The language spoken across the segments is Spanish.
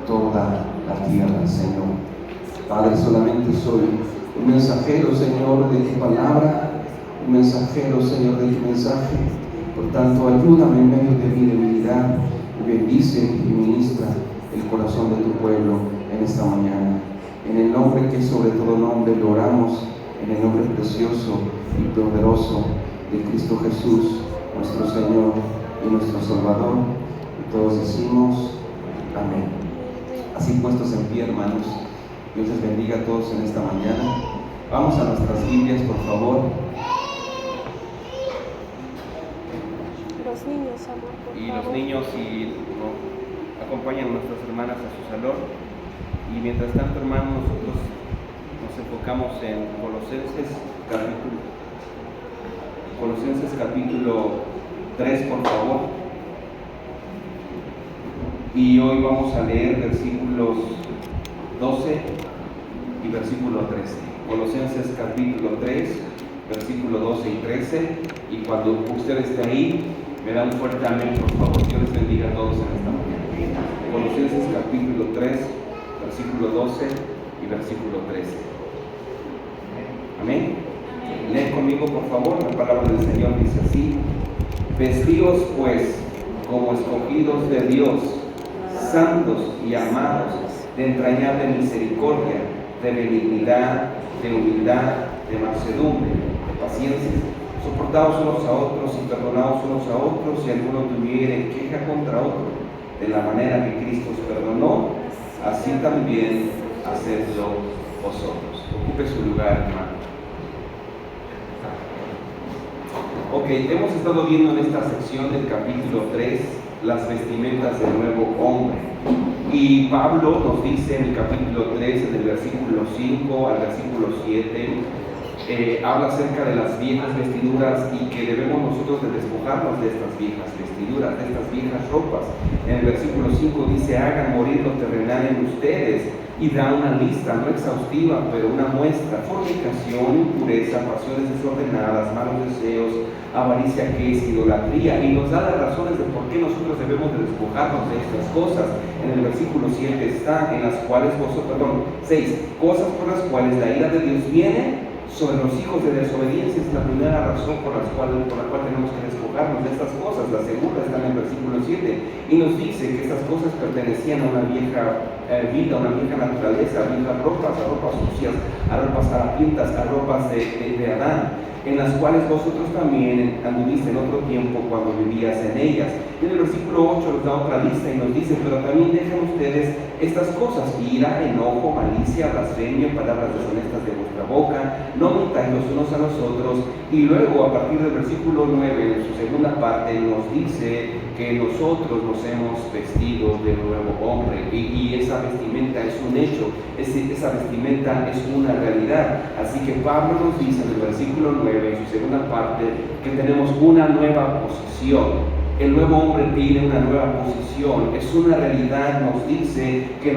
toda la tierra, Señor. Padre, solamente soy un mensajero, Señor, de tu palabra, un mensajero, Señor, de tu mensaje. Por tanto, ayúdame en medio de mi debilidad y bendice y ministra el corazón de tu pueblo en esta mañana. En el nombre que es sobre todo nombre lo oramos, en el nombre precioso y poderoso de Cristo Jesús, nuestro Señor y nuestro Salvador. Y todos decimos amén. Así puestos en pie, hermanos, Dios les bendiga a todos en esta mañana. Vamos a nuestras Biblias, por favor. Los niños, amor, por Y favor. los niños acompañan a nuestras hermanas a su salón. Y mientras tanto, hermanos, nosotros nos enfocamos en Colosenses capítulo 3, por favor. Y hoy vamos a leer versículos 12 y versículo 13. Colosenses capítulo 3, versículo 12 y 13. Y cuando usted esté ahí, me da un fuerte amén, por favor. Dios les bendiga a todos en esta mañana. Colosenses capítulo 3, versículo 12 y versículo 13. Amén. Lee conmigo, por favor. La palabra del Señor dice así: Vestidos pues como escogidos de Dios, santos y amados, de entrañable misericordia, de benignidad, de humildad, de mansedumbre, de paciencia, soportaos unos a otros y perdonaos unos a otros si alguno tuviere queja contra otro, de la manera que Cristo os perdonó, así también hacedlo vosotros. Ocupe su lugar, hermano. Ok, hemos estado viendo en esta sección del capítulo 3 las vestimentas del nuevo hombre. Y Pablo nos dice en el capítulo 3, en el versículo 5 al versículo 7, habla acerca de las viejas vestiduras y que debemos nosotros de despojarnos de estas viejas vestiduras, de estas viejas ropas. En el versículo 5 dice: hagan morir lo terrenal en ustedes, y da una lista, no exhaustiva, pero una muestra: fornicación, impureza, pasiones desordenadas, malos deseos, avaricia, que es idolatría. Y nos da las razones de por qué nosotros debemos de despojarnos de estas cosas. En el versículo 7 está: en las cuales vosotros, 6, cosas por las cuales la ira de Dios viene sobre los hijos de desobediencia. Es la primera razón por la cual tenemos que despojarnos de estas cosas. La segunda está en el versículo 7 y nos dice que estas cosas pertenecían a una vieja vida, a una vieja naturaleza, a viejas ropas, a ropas sucias, a ropas harapientas, a ropas de Adán, en las cuales vosotros también anduviste en otro tiempo cuando vivías en ellas. Y en el versículo 8 nos da otra lista y nos dice: pero también dejen ustedes estas cosas: ira, enojo, malicia, blasfemia, palabras deshonestas de vuestra boca, no mintáis los unos a los otros. Y luego, a partir del versículo 9, en su segunda parte, nos dice que nosotros nos hemos vestido de nuevo hombre, y esa vestimenta es un hecho, esa vestimenta es una realidad. Así que Pablo nos dice en el versículo 9, en su segunda parte, que tenemos una nueva posición. El nuevo hombre tiene una nueva posición, es una realidad. Nos dice que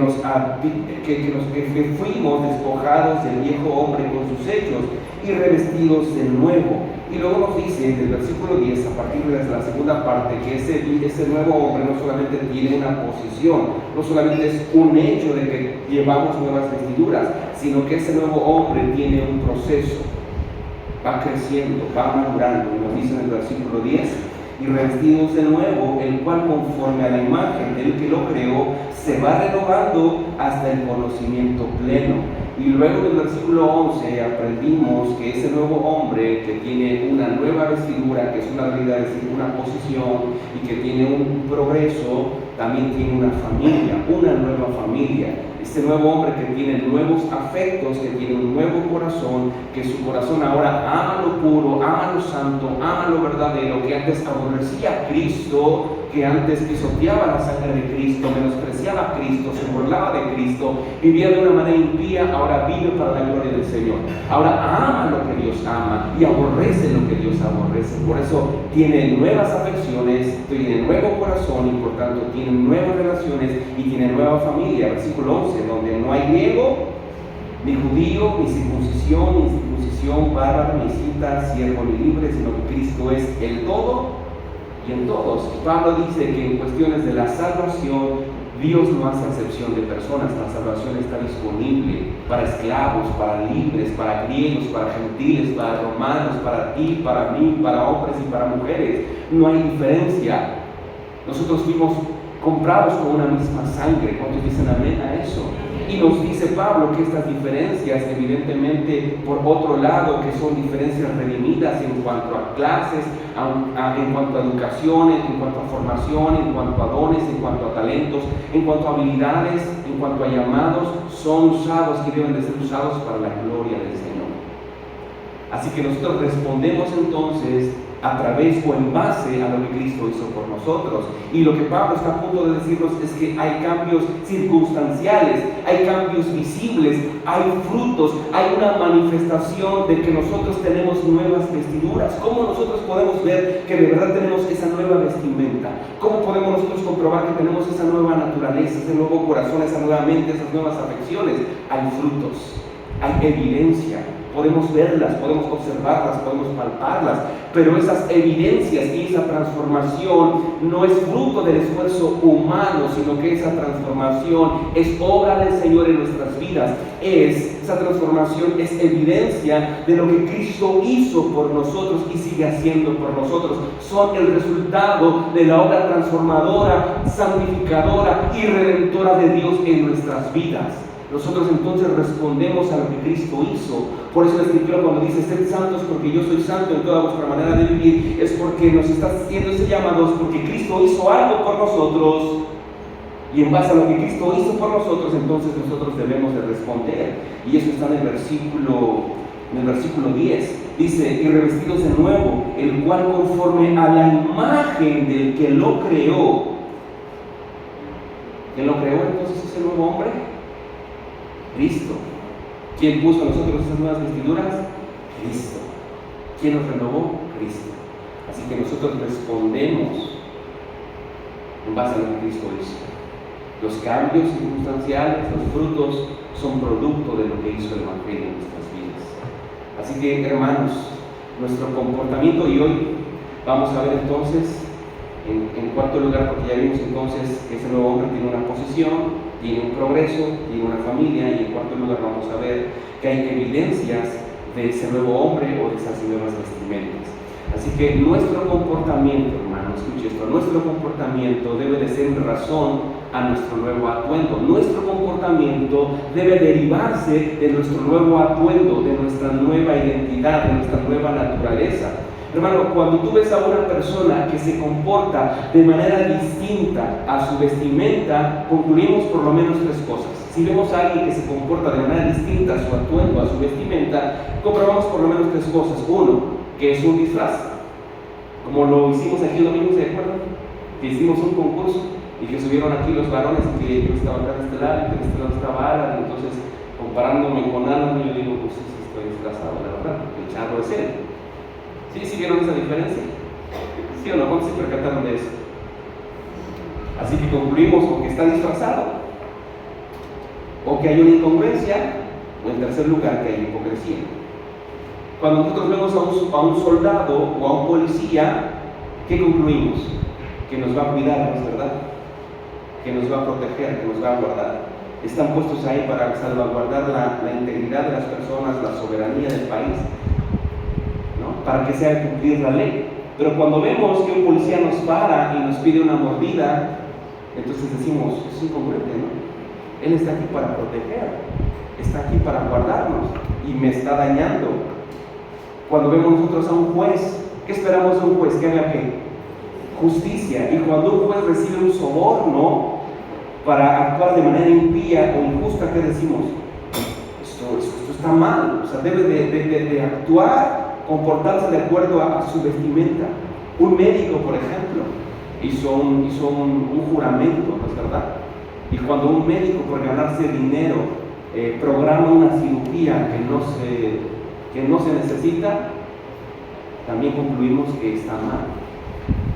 fuimos despojados del viejo hombre con sus hechos y revestidos del nuevo. Y luego nos dice en el versículo 10, a partir de la segunda parte, que ese nuevo hombre no solamente tiene una posición, no solamente es un hecho de que llevamos nuevas vestiduras, sino que ese nuevo hombre tiene un proceso, va creciendo, va madurando. Y nos dice en el versículo 10: y revestidos de nuevo, el cual conforme a la imagen del que lo creó, se va renovando hasta el conocimiento pleno. Y luego en el versículo 11 aprendimos que ese nuevo hombre que tiene una nueva vestidura, que es una realidad, es decir, una posición, y que tiene un progreso, también tiene una familia, una nueva familia. Este nuevo hombre que tiene nuevos afectos, que tiene un nuevo corazón, que su corazón ahora ama lo puro, ama lo santo, ama lo verdadero, que antes aborrecía a Cristo, que antes pisoteaba la sangre de Cristo, menospreciaba a Cristo, se burlaba de Cristo, vivía de una manera impía, ahora vive para la gloria del Señor. Ahora ama lo que Dios ama y aborrece lo que Dios aborrece. Por eso tiene nuevas afecciones, tiene nuevo corazón y por tanto tiene nuevas relaciones y tiene nueva familia. Versículo 11, donde no hay griego, ni judío, ni circuncisión, bárbaro, ni cita, siervo ni libre, sino que Cristo es el todo y en todos. Pablo dice que en cuestiones de la salvación Dios no hace acepción de personas. La salvación está disponible para esclavos, para libres, para griegos, para gentiles, para romanos, para ti, para mí, para hombres y para mujeres. No hay diferencia. Nosotros fuimos comprados con una misma sangre. ¿Cuántos dicen amén a eso? Y nos dice Pablo que estas diferencias, evidentemente, por otro lado, que son diferencias redimidas en cuanto a clases, en cuanto a educación, en cuanto a formación, en cuanto a dones, en cuanto a talentos, en cuanto a habilidades, en cuanto a llamados, son usados y deben de ser usados para la gloria del Señor. Así que nosotros respondemos entonces a través o en base a lo que Cristo hizo por nosotros. Y lo que Pablo está a punto de decirnos es que hay cambios circunstanciales, hay cambios visibles, hay frutos, hay una manifestación de que nosotros tenemos nuevas vestiduras. ¿Cómo nosotros podemos ver que de verdad tenemos esa nueva vestimenta? ¿Cómo podemos nosotros comprobar que tenemos esa nueva naturaleza, ese nuevo corazón, esa nueva mente, esas nuevas afecciones? Hay frutos, hay evidencia. Podemos verlas, podemos observarlas, podemos palparlas, pero esas evidencias y esa transformación no es fruto del esfuerzo humano, sino que esa transformación es obra del Señor en nuestras vidas. Esa transformación es evidencia de lo que Cristo hizo por nosotros y sigue haciendo por nosotros. Son el resultado de la obra transformadora, santificadora y redentora de Dios en nuestras vidas. Nosotros entonces respondemos a lo que Cristo hizo. Por eso la Escritura cuando dice sed santos porque yo soy santo en toda vuestra manera de vivir, es porque nos está haciendo ese llamado, porque Cristo hizo algo por nosotros, y en base a lo que Cristo hizo por nosotros, entonces nosotros debemos de responder. Y eso está en el versículo 10. Dice, y revestidos de nuevo, el cual conforme a la imagen del que lo creó. ¿Quién lo creó entonces ese nuevo hombre? Cristo. ¿Quién puso a nosotros esas nuevas vestiduras? Cristo. ¿Quién nos renovó? Cristo. Así que nosotros respondemos en base a lo que Cristo hizo. Los cambios circunstanciales, los frutos, son producto de lo que hizo el Evangelio en nuestras vidas. Así que, hermanos, nuestro comportamiento, y hoy vamos a ver entonces, en cuarto lugar, porque ya vimos entonces que ese nuevo hombre tiene una posición, tiene un progreso, tiene una familia, y en cuarto lugar vamos a ver que hay evidencias de ese nuevo hombre o de esas nuevas vestimentas. Así que nuestro comportamiento, hermano, escuche esto, nuestro comportamiento debe de ser en razón a nuestro nuevo atuendo. Nuestro comportamiento debe derivarse de nuestro nuevo atuendo, de nuestra nueva identidad, de nuestra nueva naturaleza. Hermano, cuando tú ves a una persona que se comporta de manera distinta a su vestimenta, concluimos por lo menos tres cosas. Si vemos a alguien que se comporta de manera distinta a su atuendo, a su vestimenta, comprobamos por lo menos tres cosas. Uno, que es un disfraz. Como lo hicimos aquí el domingo, ¿se acuerdan? Que hicimos un concurso y que subieron aquí los varones, que yo estaba acá de este lado y que de este lado estaba Alan, y entonces comparándome con Alan, yo digo, pues sí, estoy disfrazado, la verdad, el charro es él. ¿Sí vieron esa diferencia? ¿Sí o no? ¿Cuántos se percataron de eso? Así que concluimos o que está disfrazado, o que hay una incongruencia, o en tercer lugar que hay hipocresía. Cuando nosotros vemos a un soldado o a un policía, ¿qué concluimos? Que nos va a cuidar, ¿no es verdad? Que nos va a proteger, que nos va a guardar. Están puestos ahí para salvaguardar la integridad de las personas, la soberanía del país, ¿no? Para que se haga cumplir la ley. Pero cuando vemos que un policía nos para y nos pide una mordida, entonces decimos, es incongruente, ¿no? Él está aquí para proteger, está aquí para guardarnos y me está dañando. Cuando vemos nosotros a un juez, ¿qué esperamos de un juez? Que haga ¿qué? Justicia. Y cuando un juez recibe un soborno para actuar de manera impía o injusta, ¿qué decimos? Esto está mal. O sea, debe de actuar, comportarse de acuerdo a su vestimenta. Un médico, por ejemplo, hizo un juramento, ¿no es verdad? Y cuando un médico, por ganarse dinero, programa una cirugía que no se necesita, también concluimos que está mal.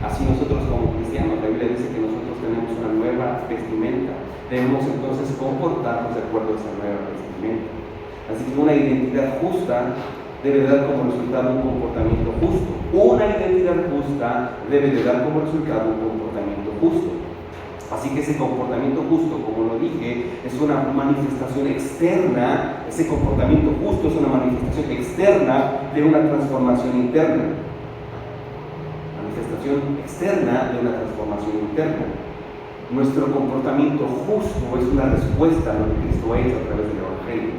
Así nosotros como cristianos, la Biblia dice que nosotros tenemos una nueva vestimenta, debemos entonces comportarnos de acuerdo a esa nueva vestimenta. Así que una identidad justa debe dar como resultado un comportamiento justo. Una identidad justa debe de dar como resultado un comportamiento justo. Así que ese comportamiento justo, como lo dije, es una manifestación externa. Ese comportamiento justo es una manifestación externa de una transformación interna. Manifestación externa de una transformación interna. Nuestro comportamiento justo es una respuesta a lo que Cristo ha hecho a través del Evangelio.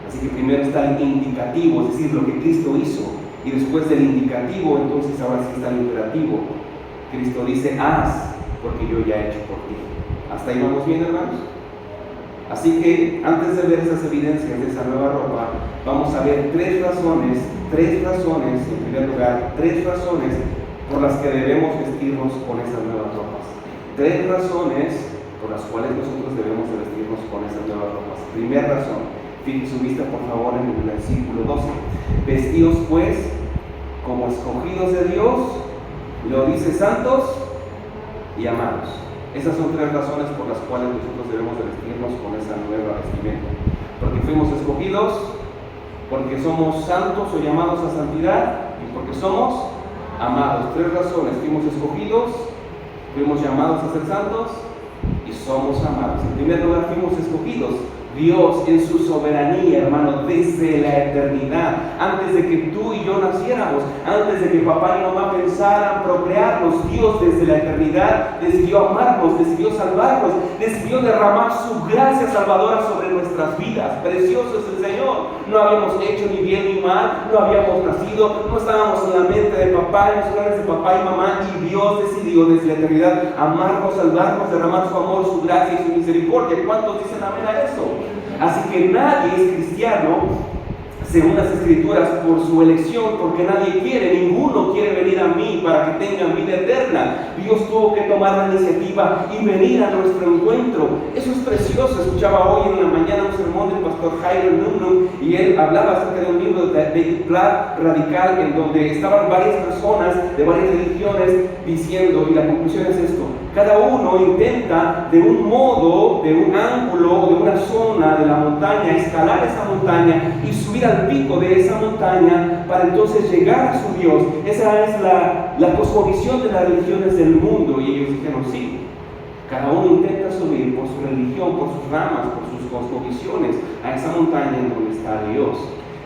Así que primero está el indicativo, es decir, lo que Cristo hizo, y después del indicativo, entonces ahora sí está el imperativo. Cristo dice, haz, porque yo ya he hecho por ti. ¿Hasta ahí vamos bien, hermanos? Así que antes de ver esas evidencias de esa nueva ropa, vamos a ver tres razones, en primer lugar, tres razones por las que debemos vestirnos con esas nuevas ropas. Tres razones por las cuales nosotros debemos de vestirnos con esas nuevas ropas. Primera razón, fijen su vista por favor en el versículo 12. Vestidos pues como escogidos de Dios, lo dice, santos y amados. Esas son tres razones por las cuales nosotros debemos de vestirnos con esa nueva vestimenta. Porque fuimos escogidos, porque somos santos o llamados a santidad, y porque somos amados. Tres razones: fuimos escogidos, fuimos llamados a ser santos y somos amados. En primer lugar, fuimos escogidos. Dios en su soberanía, hermano, desde la eternidad, antes de que tú y yo naciéramos, antes de que papá y mamá pensaran procrearnos, Dios desde la eternidad decidió amarnos, decidió salvarnos, decidió derramar su gracia salvadora sobre nuestras vidas. Precioso es el Señor. No habíamos hecho ni bien ni mal, no habíamos nacido, no estábamos en la mente de papá, en los planes de papá y mamá, y Dios decidió desde la eternidad amarnos, salvarnos, derramar su amor, su gracia y su misericordia. ¿Cuántos dicen amén a eso? Así que nadie es cristiano, según las Escrituras, por su elección, porque nadie quiere, ninguno quiere venir a mí para que tengan vida eterna. Dios tuvo que tomar la iniciativa y venir a nuestro encuentro. Eso es precioso. Escuchaba hoy en la mañana un sermón del pastor Jairo Nunum, y él hablaba acerca de un libro de David Platt, Radical, en donde estaban varias personas de varias religiones diciendo, y la conclusión es esto: cada uno intenta de un modo, de un ángulo, de una zona de la montaña, escalar esa montaña y subir al pico de esa montaña para entonces llegar a su Dios. Esa es la cosmovisión de las religiones del mundo. Y ellos dijeron, sí, cada uno intenta subir por su religión, por sus ramas, por sus cosmovisiones, a esa montaña en donde está Dios.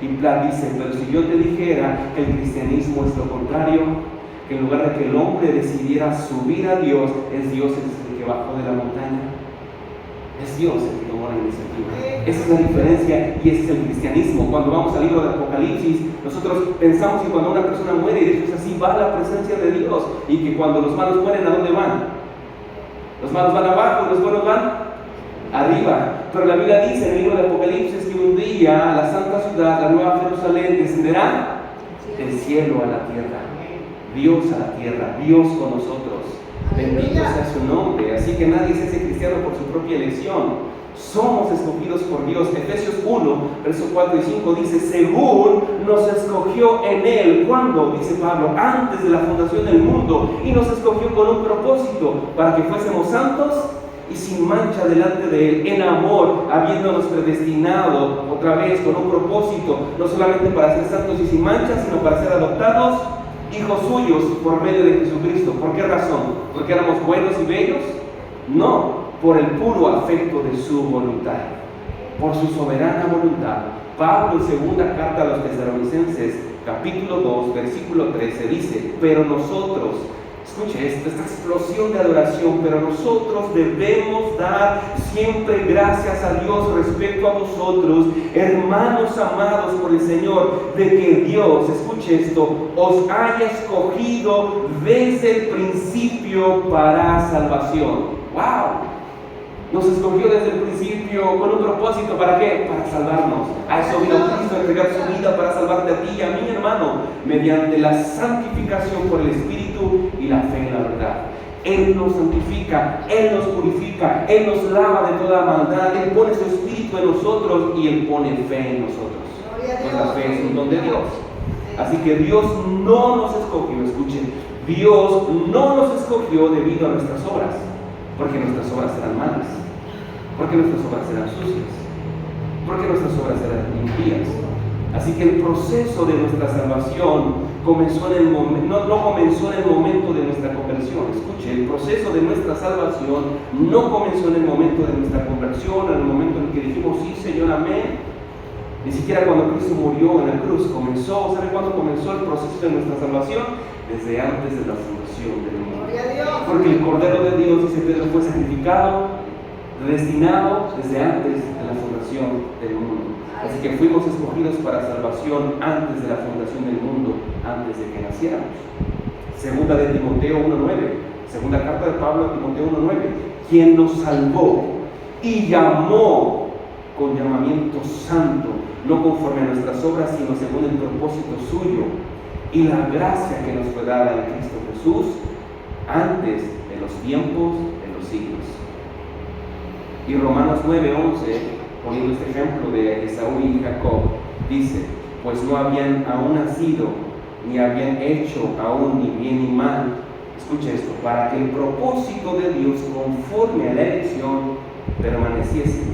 Y Platt dice, pero si yo te dijera que el cristianismo es lo contrario, que en lugar de que el hombre decidiera subir a Dios, es Dios el que bajó de la montaña. Es Dios el que tomó la iniciativa. Esa es la diferencia y ese es el cristianismo. Cuando vamos al libro de Apocalipsis, nosotros pensamos que cuando una persona muere, y después así va a la presencia de Dios, y que cuando los malos mueren, ¿a dónde van? Los malos van abajo y los buenos van arriba. Pero la Biblia dice en el libro de Apocalipsis que un día la santa ciudad, la nueva Jerusalén, descenderá del cielo a la tierra. Dios a la tierra, Dios con nosotros. Bendito sea su nombre. Así que nadie se hace cristiano por su propia elección. Somos escogidos por Dios. Efesios 1, versos 4 y 5 dice, según nos escogió en Él. ¿Cuándo? Dice Pablo, antes de la fundación del mundo. Y nos escogió con un propósito, para que fuésemos santos y sin mancha delante de Él, en amor, habiéndonos predestinado otra vez con un propósito, no solamente para ser santos y sin mancha, sino para ser adoptados hijos suyos por medio de Jesucristo. ¿Por qué razón? ¿Porque éramos buenos y bellos? No, por el puro afecto de su voluntad, por su soberana voluntad. Pablo en segunda carta a los Tesalonicenses, capítulo 2, versículo 13, dice, pero nosotros, escuche esto, esta explosión de adoración, pero nosotros debemos dar siempre gracias a Dios respecto a vosotros, hermanos amados por el Señor, de que Dios, escuche esto, os haya escogido desde el principio para salvación. ¡Wow! Nos escogió desde el principio con un propósito. ¿Para qué? Para salvarnos. A eso vino Cristo, a entregar su vida para salvarte a ti y a mí, hermano, mediante la santificación por el Espíritu y la fe en la verdad. Él nos santifica, Él nos purifica, Él nos lava de toda maldad, Él pone su Espíritu en nosotros y Él pone fe en nosotros. Pues la fe es un don de Dios. Así que Dios no nos escogió, escuchen, Dios no nos escogió debido a nuestras obras, porque nuestras obras eran malas, porque nuestras obras eran sucias, porque nuestras obras eran impías. Así que el proceso de nuestra salvación comenzó en el no comenzó en el momento de nuestra conversión. Escuche, el proceso de nuestra salvación no comenzó en el momento de nuestra conversión, en el momento en que dijimos sí, Señor, amén. Ni siquiera cuando Cristo murió en la cruz comenzó. ¿Sabe cuándo comenzó el proceso de nuestra salvación? Desde antes de la fundación del mundo. Porque el Cordero de Dios, dice Pedro, fue sacrificado, destinado desde antes de la fundación del mundo. Así que fuimos escogidos para salvación antes de la fundación del mundo, antes de que naciéramos. Segunda de Timoteo 1:9, segunda carta de Pablo a Timoteo 1:9, quien nos salvó y llamó con llamamiento santo, no conforme a nuestras obras, sino según el propósito suyo y la gracia que nos fue dada en Cristo Jesús antes de los tiempos de los siglos. Y Romanos 9:11, poniendo este ejemplo de Esaú y Jacob, dice, pues no habían aún nacido, ni habían hecho aún ni bien ni mal. Escucha esto, para que el propósito de Dios conforme a la elección permaneciese,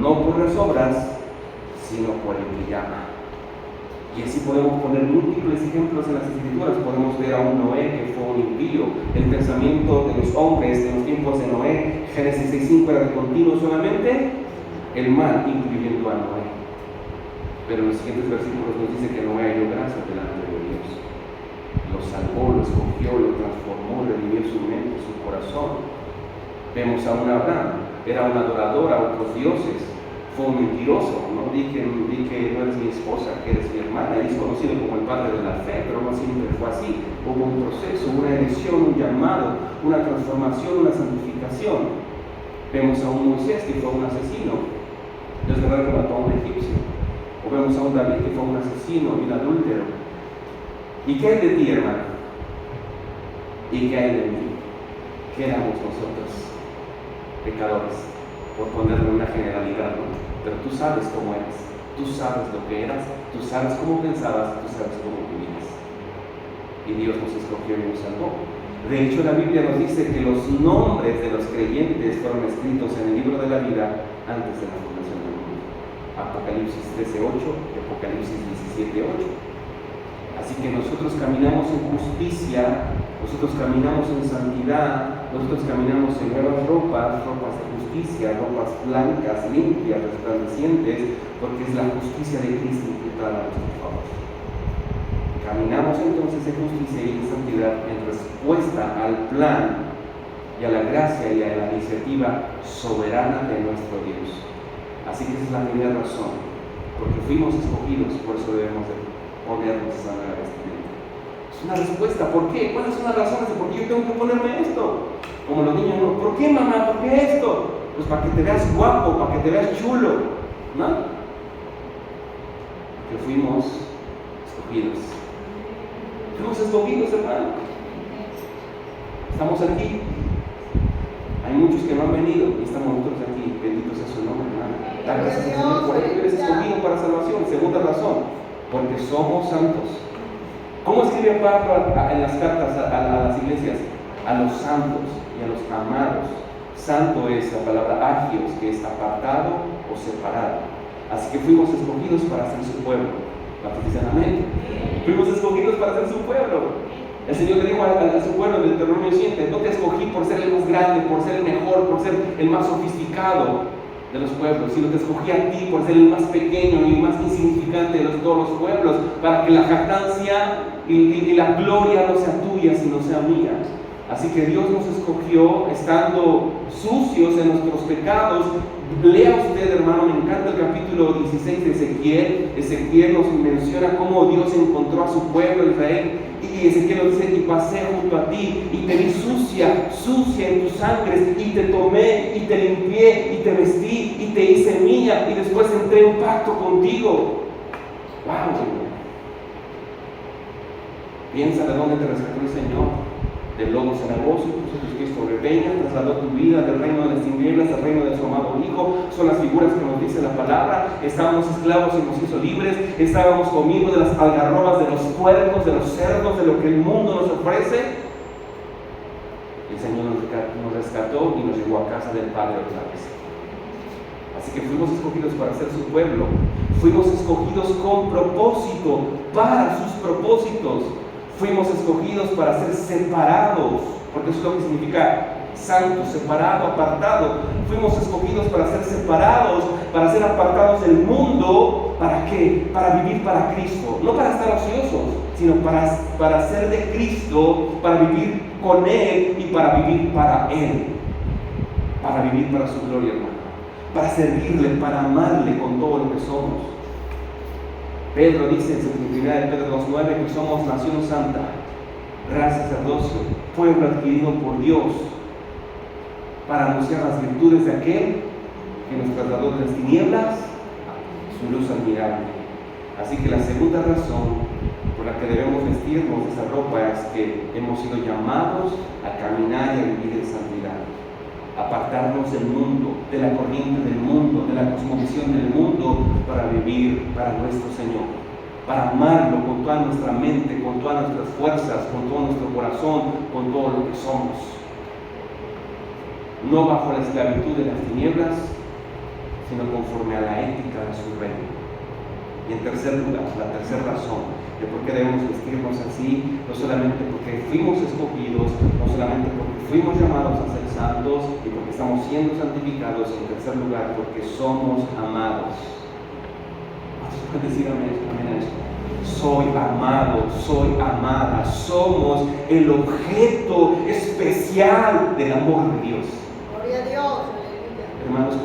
no por las obras, sino por el que llama. Y así podemos poner múltiples ejemplos en las Escrituras. Podemos ver a un Noé que fue un impío. El pensamiento de los hombres de los tiempos de Noé, Génesis 6:5, era de continuo solamente el mal, incluyendo a Noé. Pero en los siguientes versículos nos dice que Noé halló gracia delante de Dios. Lo salvó, lo escogió, lo transformó, redimió su mente, su corazón. Vemos a un Abraham, era un adorador a otros dioses, fue un mentiroso, ¿no? Di que no eres mi esposa, que eres mi hermana. Él es conocido como el padre de la fe, pero no siempre fue así. Hubo un proceso, una elección, un llamado, una transformación, una santificación. Vemos a un Moisés que fue un asesino, es verdad que mató a un egipcio. O vemos a un David que fue un asesino y un adúltero. ¿Y qué hay de ti, hermano? ¿Y qué hay de mí? ¿Qué éramos nosotros? Pecadores, por ponerle una generalidad, ¿no? Pero tú sabes cómo eres, tú sabes lo que eras, tú sabes cómo pensabas, tú sabes cómo vivías. Y Dios nos escogió y nos salvó. De hecho, la Biblia nos dice que los nombres de los creyentes fueron escritos en el libro de la vida antes de la fundación del mundo. Apocalipsis 13:8 y Apocalipsis 17:8. Así que nosotros caminamos en justicia, nosotros caminamos en santidad, nosotros caminamos en nuevas ropas de justicia, ropas blancas, limpias, resplandecientes, porque es la justicia de Cristo imputada a nuestro favor. Caminamos entonces en justicia y en santidad en respuesta al plan y a la gracia y a la iniciativa soberana de nuestro Dios. Así que esa es la primera razón, porque fuimos escogidos, por eso debemos de ponernos esa nueva vestimenta. Es una respuesta. ¿Por qué? ¿Cuáles son las razones de por qué yo tengo que ponerme esto? Como los niños, ¿no? ¿Por qué, mamá? ¿Por qué esto? Pues para que te veas guapo, para que te veas chulo, ¿no? Porque fuimos escogidos. Fuimos escogidos, hermano. Estamos aquí. Hay muchos que no han venido y estamos nosotros aquí. Bendito sea su nombre, hermano. Da gracias al Señor por ello. Eres escogido para salvación. Segunda razón, porque somos santos. ¿Cómo escribe Pablo en las cartas a las iglesias? A los santos y a los amados. Santo es la palabra agios, que es apartado o separado. Así que fuimos escogidos para ser su pueblo. ¿Cuántos dicen amén? Fuimos escogidos para ser su pueblo. El Señor le dijo a su pueblo en el Deuteronomio 7, no te escogí por ser el más grande, por ser el mejor, por ser el más sofisticado de los pueblos, sino te escogí a ti por ser el más pequeño y el más insignificante de todos los pueblos, para que la jactancia y la gloria no sea tuya, sino sea mía. Así que Dios nos escogió estando sucios en nuestros pecados. Lea usted, hermano, me encanta el capítulo 16 de Ezequiel. Ezequiel nos menciona cómo Dios encontró a su pueblo Israel. Y Ezequiel nos dice, y pasé junto a ti, y te vi sucia en tus sangres, y te tomé, y te limpié, y te vestí, y te hice mía, y después entré en pacto contigo. ¡Wow! Piensa de dónde te rescató el Señor. Del lodo cenagoso, Jesucristo repeña, trasladó tu vida del reino de las tinieblas al reino de su amado Hijo. Son las figuras que nos dice la palabra. Estábamos esclavos y nos hizo libres. Estábamos comiendo de las algarrobas, de los puercos, de los cerdos, de lo que el mundo nos ofrece. El Señor nos rescató y nos llevó a casa del Padre otra vez. Así que fuimos escogidos para ser su pueblo. Fuimos escogidos con propósito, para sus propósitos. Fuimos escogidos para ser separados, porque eso es lo que significa santo, separado, apartado. Fuimos escogidos para ser separados, para ser apartados del mundo. ¿Para qué? Para vivir para Cristo. No para estar ociosos, sino para ser de Cristo, para vivir con Él y para vivir para Él. Para vivir para su gloria, hermano. Para servirle, para amarle con todo lo que somos. Pedro dice en 1 Pedro 2:9 que somos nación santa, real sacerdocio, pueblo adquirido por Dios, para anunciar las virtudes de aquel que nos trasladó de las tinieblas su luz admirable. Así que la segunda razón por la que debemos vestirnos de esa ropa es que hemos sido llamados a caminar y a vivir en santidad, apartarnos del mundo, de la corriente del mundo, de la cosmovisión del mundo, para vivir para nuestro Señor, para amarlo con toda nuestra mente, con todas nuestras fuerzas, con todo nuestro corazón, con todo lo que somos. No bajo la esclavitud de las tinieblas, sino conforme a la ética de su reino. Y en tercer lugar, la tercera razón de por qué debemos vestirnos así, no solamente porque fuimos escogidos, no solamente porque fuimos llamados a ser santos y porque estamos siendo santificados, en tercer lugar, porque somos amados. ¿Puedes decir amén a esto? Soy amado, soy amada, somos el objeto especial del amor de Dios. Gloria a Dios. Hermanos,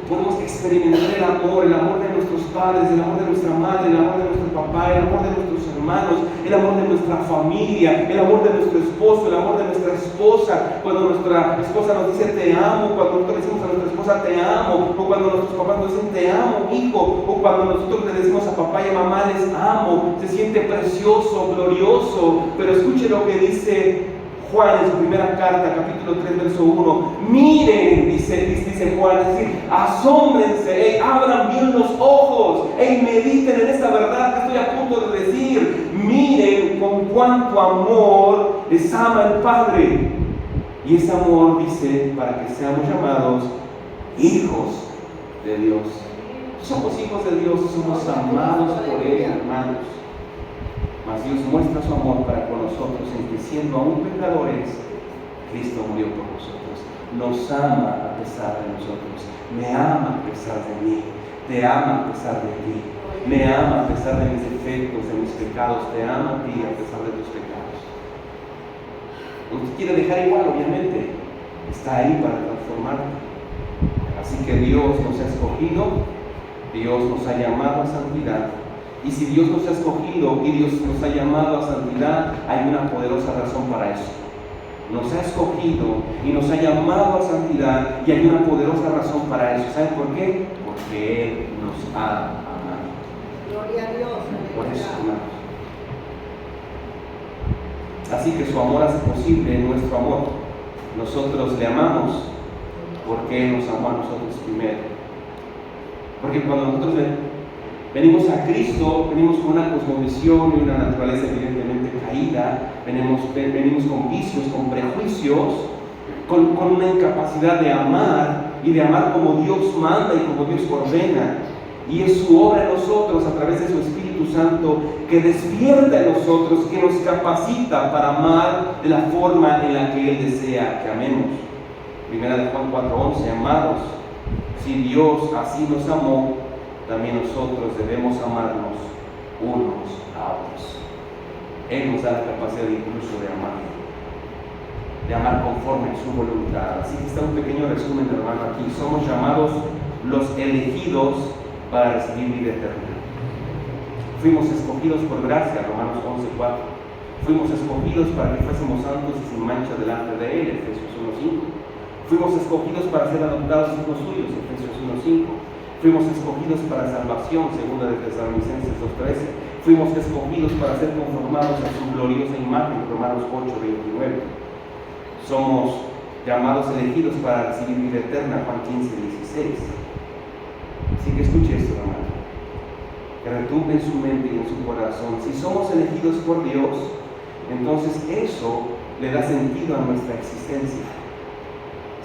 podemos experimentar el amor de nuestros padres, el amor de nuestra madre, el amor de nuestro papá, el amor de nuestros hermanos, el amor de nuestra familia, el amor de nuestro esposo, el amor de nuestra esposa. Cuando nuestra esposa nos dice te amo, cuando nosotros le decimos a nuestra esposa te amo, o cuando nuestros papás nos dicen te amo, hijo, o cuando nosotros le decimos a papá y a mamá les amo, se siente precioso, glorioso. Pero escuche lo que dice Juan en su primera carta, capítulo 3, verso 1. Miren, dice Juan, es decir, asómbrense, abran bien los ojos, mediten en esta verdad que estoy a punto de decir. Miren con cuánto amor les ama el Padre. Y ese amor dice para que seamos llamados hijos de Dios. Somos hijos de Dios, somos amados por Él, hermanos. Mas Dios muestra su amor para con nosotros en que siendo aún pecadores, Cristo murió por nosotros. Nos ama a pesar de nosotros. Me ama a pesar de mí. Te ama a pesar de ti. Me ama a pesar de mis defectos, de mis pecados. Te ama a ti a pesar de tus pecados. No te quiere dejar igual, obviamente. Está ahí para transformarte. Así que Dios nos ha escogido. Dios nos ha llamado a santidad. Y si Dios nos ha escogido y Dios nos ha llamado a santidad, hay una poderosa razón para eso. Nos ha escogido y nos ha llamado a santidad y hay una poderosa razón para eso. ¿Saben por qué? Porque Él nos ha amado. Gloria a Dios. Por eso, hermanos. Así que su amor hace posible nuestro amor. Nosotros le amamos porque Él nos amó a nosotros primero. Porque cuando nosotros venimos a Cristo, venimos con una cosmovisión y una naturaleza evidentemente caída, venimos con vicios, con prejuicios, con una incapacidad de amar y de amar como Dios manda y como Dios ordena. Y es su obra en nosotros a través de su Espíritu Santo que despierta en nosotros, que nos capacita para amar de la forma en la que Él desea que amemos. Primera de Juan 4:11, amados, si Dios así nos amó, también nosotros debemos amarnos unos a otros. Él nos da la capacidad incluso de amar conforme a su voluntad. Así que está un pequeño resumen, hermano, aquí. Somos llamados los elegidos para recibir vida eterna. Fuimos escogidos por gracia, Romanos 11:4. Fuimos escogidos para que fuésemos santos y sin mancha delante de Él, Efesios 1:5. Fuimos escogidos para ser adoptados hijos suyos, Efesios 1:5. Fuimos escogidos para salvación, segunda de Tesalonicenses 2:13. Fuimos escogidos para ser conformados a su gloriosa imagen, Romanos 8:29. Somos llamados elegidos para recibir vida eterna, Juan 15:16. Así que escuche esto, hermano. Que retumbe en su mente y en su corazón. Si somos elegidos por Dios, entonces eso le da sentido a nuestra existencia.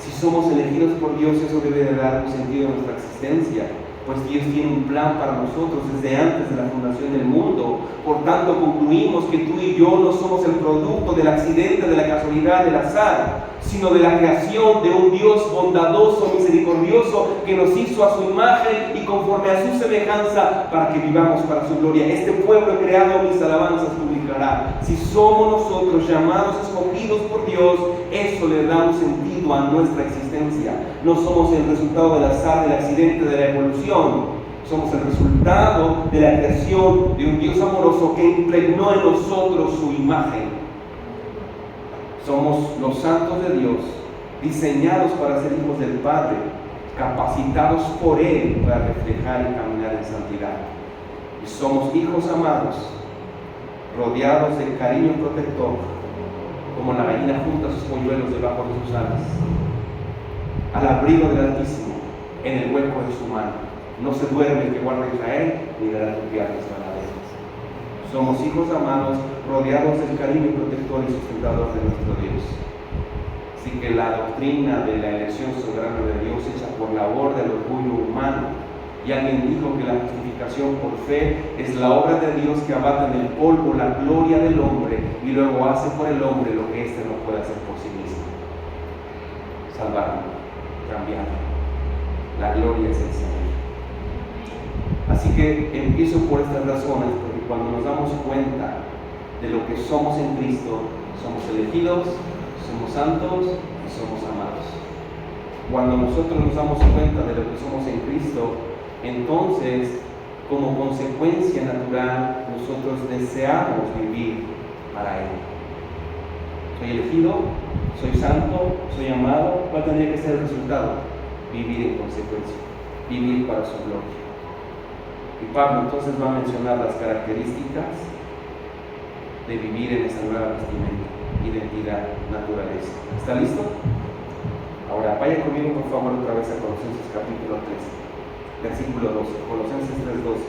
Si somos elegidos por Dios, eso debe de dar un sentido a nuestra existencia, pues Dios tiene un plan para nosotros desde antes de la fundación del mundo. Por tanto, concluimos que tú y yo no somos el producto del accidente, de la casualidad, del azar, sino de la creación de un Dios bondadoso, misericordioso, que nos hizo a su imagen y conforme a su semejanza para que vivamos para su gloria. Este pueblo creado mis alabanzas publicará. Si somos nosotros llamados, escogidos por Dios, eso le da un sentido a nuestra existencia. No somos el resultado del azar, del accidente, de la evolución. Somos el resultado de la creación de un Dios amoroso que impregnó en nosotros su imagen. Somos los santos de Dios, diseñados para ser hijos del Padre, capacitados por Él para reflejar y caminar en santidad. Y somos hijos amados, rodeados de cariño protector, como la gallina junta sus polluelos debajo de sus alas, al abrigo del Altísimo, en el hueco de su mano. No se duerme el que guarda Israel, ni dará truquear mis ganaderos. Somos hijos amados, rodeados del cariño protector y sustentador de nuestro Dios. Así que la doctrina de la elección soberana de Dios hecha por labor del orgullo humano, y alguien dijo que la justificación por fe es la obra de Dios que abate en el polvo la gloria del hombre y luego hace por el hombre lo que éste no puede hacer por sí mismo: salvarlo, cambiarlo. La gloria es el Señor. Así que empiezo por estas razones, porque cuando nos damos cuenta de lo que somos en Cristo, somos elegidos, somos santos y somos amados. Cuando nosotros nos damos cuenta de lo que somos en Cristo, entonces, como consecuencia natural, nosotros deseamos vivir para Él. Soy elegido, soy santo, soy amado. ¿Cuál tendría que ser el resultado? Vivir en consecuencia, vivir para su gloria. Y Pablo entonces va a mencionar las características de vivir en esa nueva vestimenta, identidad, naturaleza. ¿Está listo? Ahora, vaya conmigo por favor otra vez a Colosenses capítulo 3, versículo 12. Colosenses 3:12.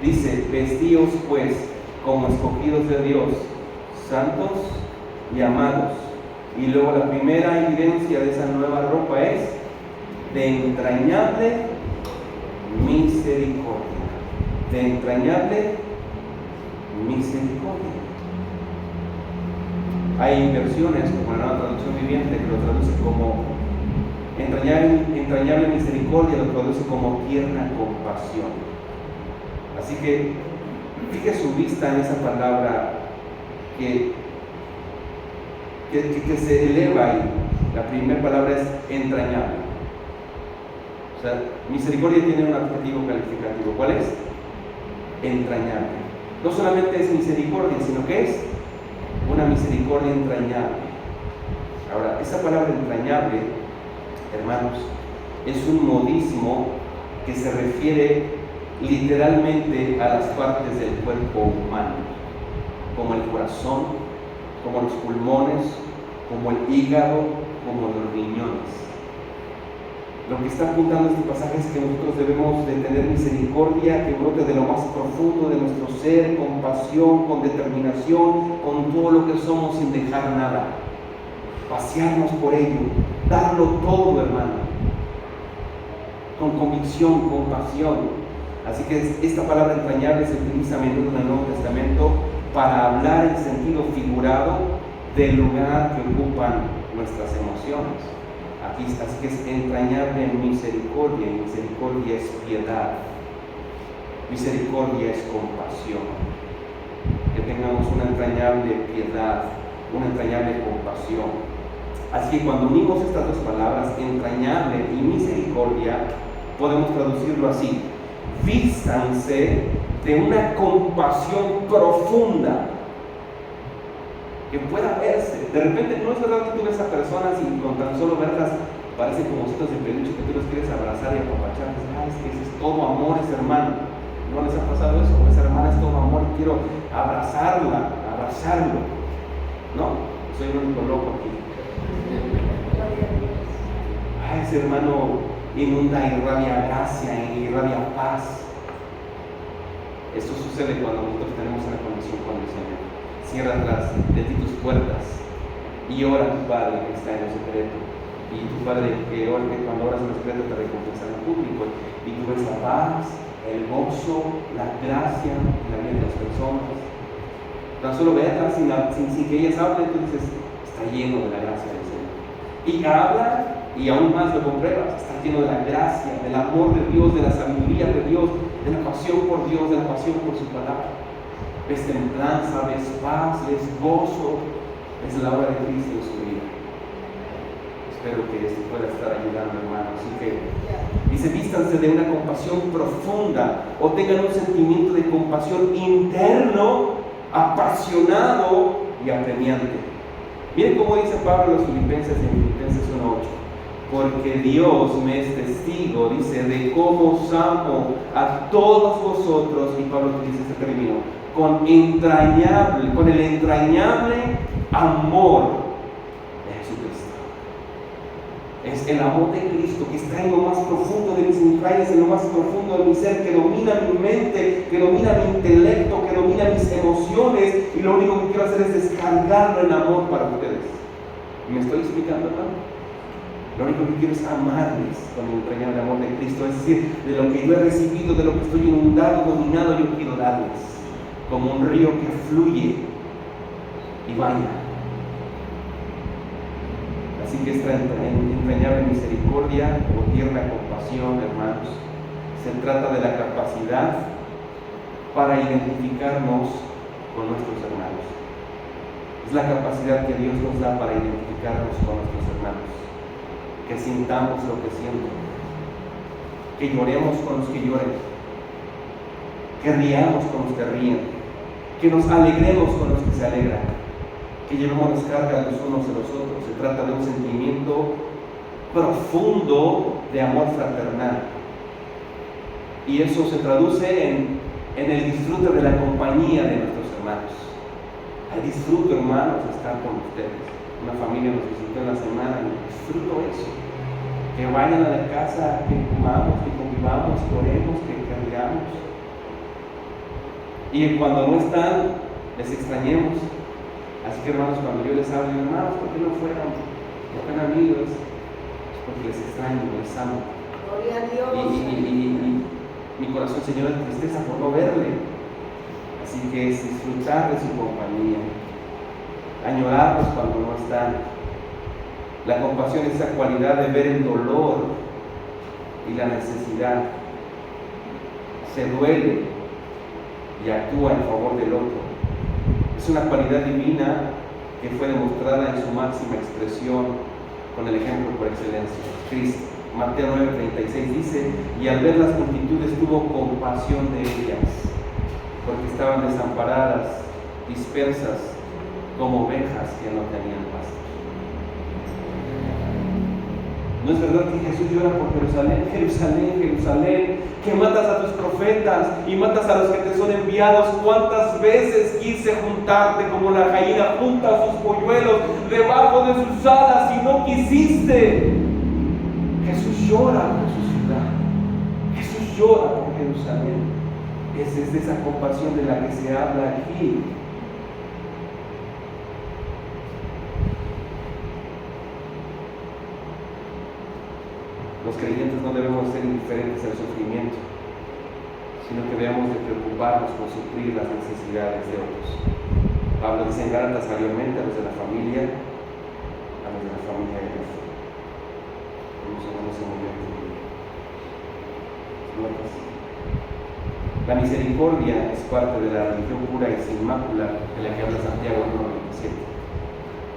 Dice: vestíos pues como escogidos de Dios, santos y amados. Y luego la primera evidencia de esa nueva ropa es de entrañable misericordia. De entrañable misericordia. Hay versiones como la Nueva Traducción Viviente que lo traduce como entrañable misericordia, lo traduce como tierna compasión. Así que fije su vista en esa palabra que se eleva ahí. La primera palabra es entrañable. O sea, misericordia tiene un adjetivo calificativo. ¿Cuál es? Entrañable. No solamente es misericordia, sino que es una misericordia entrañable. Ahora, esa palabra entrañable, hermanos, es un modismo que se refiere literalmente a las partes del cuerpo humano, como el corazón, como los pulmones, como el hígado, como los riñones. Lo que está apuntando este pasaje es que nosotros debemos de tener misericordia que brote de lo más profundo de nuestro ser, con pasión, con determinación, con todo lo que somos sin dejar nada. Pasearnos por ello, darlo todo, hermano, con convicción, con pasión. Así que esta palabra entrañable se utiliza a menudo en el Nuevo Testamento para hablar en sentido figurado del lugar que ocupan nuestras emociones. Aquí está, así que es entrañable misericordia, y misericordia es piedad, misericordia es compasión. Que tengamos una entrañable piedad, una entrañable compasión. Así que cuando unimos estas dos palabras, entrañable y misericordia, podemos traducirlo así: vístanse de una compasión profunda que pueda verse. De repente, no es verdad que tú ves a personas y con tan solo verlas parecen como ositos de peluche que tú los quieres abrazar y apapachar. Es que ese es todo amor, ese hermano. ¿No les ha pasado eso? Esa hermana es todo amor y quiero abrazarla, abrazarlo. No, soy el único loco aquí. Ese hermano inunda, irradia gracia, irradia paz. Eso sucede cuando nosotros tenemos una conexión con el Señor. Cierra de ti tus puertas y ora a tu Padre que está en lo secreto. Y tu Padre que cuando oras en secreto te recompensará en público. Y tú ves la paz, el gozo, la gracia y la vida de las personas. Tan solo verlas sin que ellas hablen, tú dices, está lleno de la gracia del Señor. Y habla y aún más lo compruebas, está lleno de la gracia, del amor de Dios, de la sabiduría de Dios, de la pasión por Dios, de la pasión por su palabra. Ves templanza, ves paz, ves gozo, ves la obra de Cristo en su vida. Espero que esto pueda estar ayudando, hermano. Así que dice, vístanse de una compasión profunda o tengan un sentimiento de compasión interno, apasionado y apremiante. Miren cómo dice Pablo a los Filipenses en Filipenses 1:8. Porque Dios me es testigo, dice, de cómo os amo a todos vosotros, y Pablo utiliza este término, con el entrañable amor de Jesucristo. Es el amor de Cristo que está en lo más profundo de mis entrañas, en lo más profundo de mi ser, que domina mi mente, que domina mi intelecto, que domina mis emociones, y lo único que quiero hacer es descargarlo en amor para ustedes. ¿Me estoy explicando, hermano? Lo único que quiero es amarles con el entrañable amor de Cristo, es decir, de lo que yo he recibido, de lo que estoy inundado, dominado, yo quiero darles, como un río que fluye y baña. Así que esta entrañable misericordia o tierna compasión, hermanos, se trata de la capacidad para identificarnos con nuestros hermanos. Es la capacidad que Dios nos da para identificarnos con nuestros hermanos. Que sintamos lo que sienten, que lloremos con los que lloren, que riamos con los que ríen, que nos alegremos con los que se alegran, que llevemos carga los unos de los otros. Se trata de un sentimiento profundo de amor fraternal, y eso se traduce en el disfrute de la compañía de nuestros hermanos. Hay disfruto, hermanos, de estar con ustedes. Una familia nos visitó en la semana y disfruto eso. Que vayan a la casa, que comamos, que convivamos, que oremos, que riamos. Y cuando no están, les extrañemos. Así que, hermanos, cuando yo les hablo, hermanos, ¿por qué no fueron? ¿Por qué no amigos? Es porque les extraño, les amo. Gloria a Dios. Y mi corazón se llena de tristeza por no verle. Así que es disfrutar de su compañía, añorarlos cuando no están. La compasión es esa cualidad de ver el dolor y la necesidad. Se duele y actúa en favor del otro. Es una cualidad divina que fue demostrada en su máxima expresión con el ejemplo por excelencia, Cristo. Mateo 9:36 dice, y al ver las multitudes tuvo compasión de ellas, porque estaban desamparadas, dispersas como ovejas que no tenían pasto. ¿No es verdad que Jesús llora por Jerusalén? Jerusalén, Jerusalén, que matas a tus profetas y matas a los que te son enviados. ¿Cuántas veces quise juntarte como la gallina junta a sus polluelos debajo de sus alas y no quisiste? Jesús llora por su ciudad. Jesús llora por Jerusalén. Es de esa compasión de la que se habla aquí. Los creyentes no debemos ser indiferentes al sufrimiento, sino que debemos de preocuparnos por suplir las necesidades de otros. Pablo dice en Gálatas mayormente a los de la familia de Cristo. La misericordia es parte de la religión pura y sin mácula de la que habla Santiago 1:27.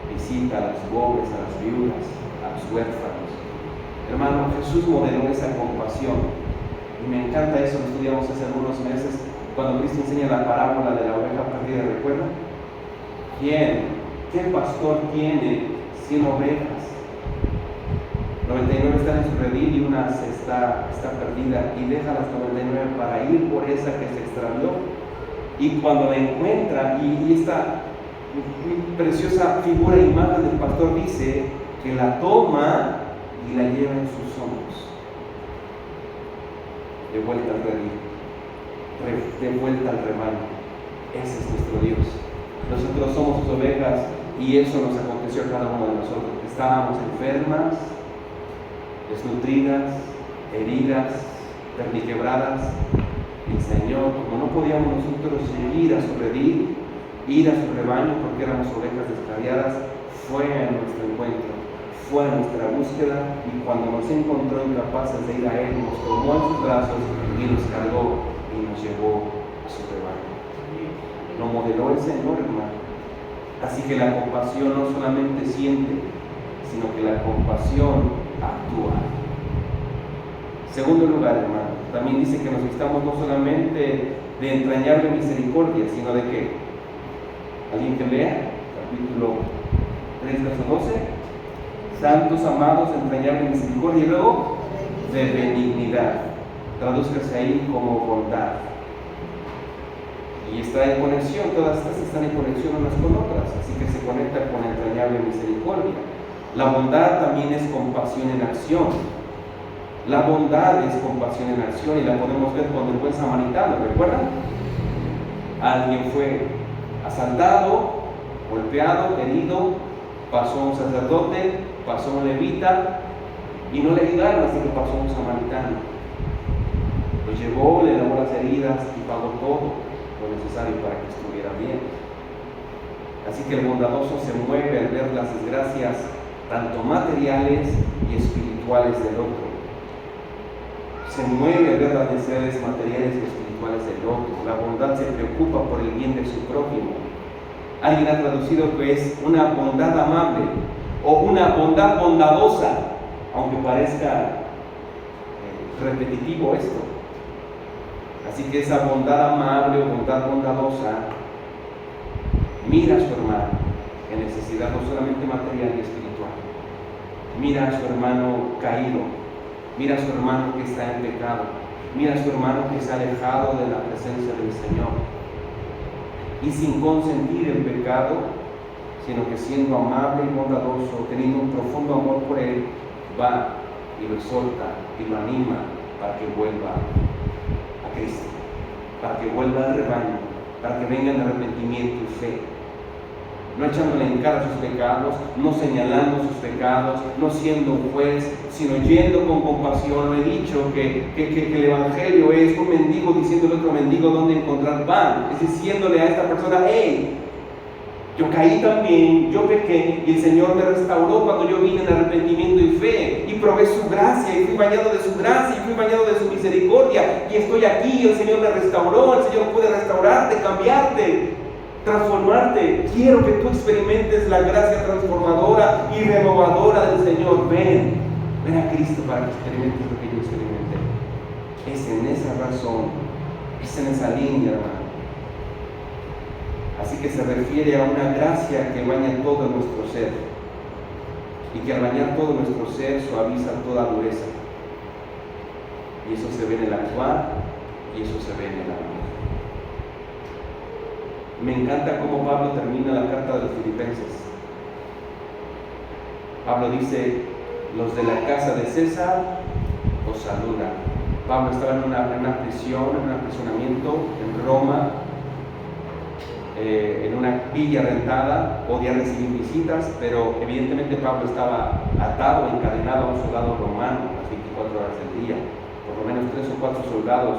Visita a los pobres, a las viudas, a los huérfanos. Hermano, Jesús modeló esa compasión y me encanta eso. Lo estudiamos hace algunos meses cuando Cristo enseña la parábola de la oveja perdida. ¿Recuerdan? ¿Qué pastor tiene 100 ovejas? 99 están en su redil y una está perdida, y deja las 99 para ir por esa que se extravió. Y cuando la encuentra, y esta preciosa figura e imagen del pastor dice que la toma y la lleva en sus hombros, de vuelta al redil, de vuelta al rebaño. Ese es nuestro Dios. Nosotros somos sus ovejas, y eso nos aconteció a cada uno de nosotros. Estábamos enfermas, desnutridas, heridas, perniquebradas. El Señor, como no podíamos nosotros ir a su redil, ir a su rebaño porque éramos ovejas descarriadas, fue a nuestro encuentro, fue a nuestra búsqueda, y cuando nos encontró incapaces de ir a Él, nos tomó en sus brazos y nos cargó y nos llevó a su rebaño. Lo modeló el Señor, hermano. Así que la compasión no solamente siente, sino que la compasión actúa. Segundo lugar, hermano, también dice que nos necesitamos no solamente de entrañable misericordia, sino de ¿qué? ¿Alguien que lea? Capítulo 3, verso 12. Santos amados, entrañable misericordia, y luego de benignidad. Tradúzcase ahí como bondad. Y está en conexión, todas estas están en conexión unas con otras, así que se conecta con entrañable misericordia. La bondad también es compasión en acción. La bondad es compasión en acción, y la podemos ver con el buen samaritano, ¿recuerdan? Alguien fue asaltado, golpeado, herido, pasó un sacerdote, pasó un levita, y no le ayudaron hasta que pasó un samaritano. Lo llevó, le lavó las heridas y pagó todo lo necesario para que estuviera bien. Así que el bondadoso se mueve al ver las desgracias tanto materiales y espirituales del otro. Se mueve al ver las necesidades materiales y espirituales del otro. La bondad se preocupa por el bien de su prójimo. Alguien ha traducido que es una bondad amable o una bondad bondadosa, aunque parezca repetitivo esto. Así que esa bondad amable o bondad bondadosa mira a su hermano en necesidad no solamente material y espiritual. Mira a su hermano caído, mira a su hermano que está en pecado, mira a su hermano que se ha alejado de la presencia del Señor. Y sin consentir el pecado, sino que siendo amable y bondadoso, teniendo un profundo amor por él, va y lo exhorta y lo anima para que vuelva a Cristo, para que vuelva al rebaño, para que venga en arrepentimiento y fe. No echándole en cara sus pecados, no señalando sus pecados, no siendo un juez, sino yendo con compasión. Lo he dicho que el Evangelio es un mendigo diciéndole a otro mendigo dónde encontrar pan. Es diciéndole a esta persona: hey, yo caí también, yo pequé, y el Señor me restauró cuando yo vine en arrepentimiento y fe, y probé su gracia, y fui bañado de su gracia, y fui bañado de su misericordia, y estoy aquí, y el Señor me restauró, el Señor puede restaurarte, cambiarte, transformarte. Quiero que tú experimentes la gracia transformadora y renovadora del Señor. Ven a Cristo para que experimentes lo que yo experimenté. Es en esa razón, es en esa línea, hermano. Así que se refiere a una gracia que baña todo nuestro ser, y que al bañar todo nuestro ser suaviza toda dureza. Y eso se ve en el actuar, y eso se ve en el amor. Me encanta cómo Pablo termina la carta de los Filipenses. Pablo dice: los de la casa de César os saludan. Pablo estaba en una prisión, en un aprisionamiento en Roma, en una villa rentada, podía recibir visitas, pero evidentemente Pablo estaba atado, encadenado a un soldado romano las 24 horas del día, por lo menos 3 o 4 soldados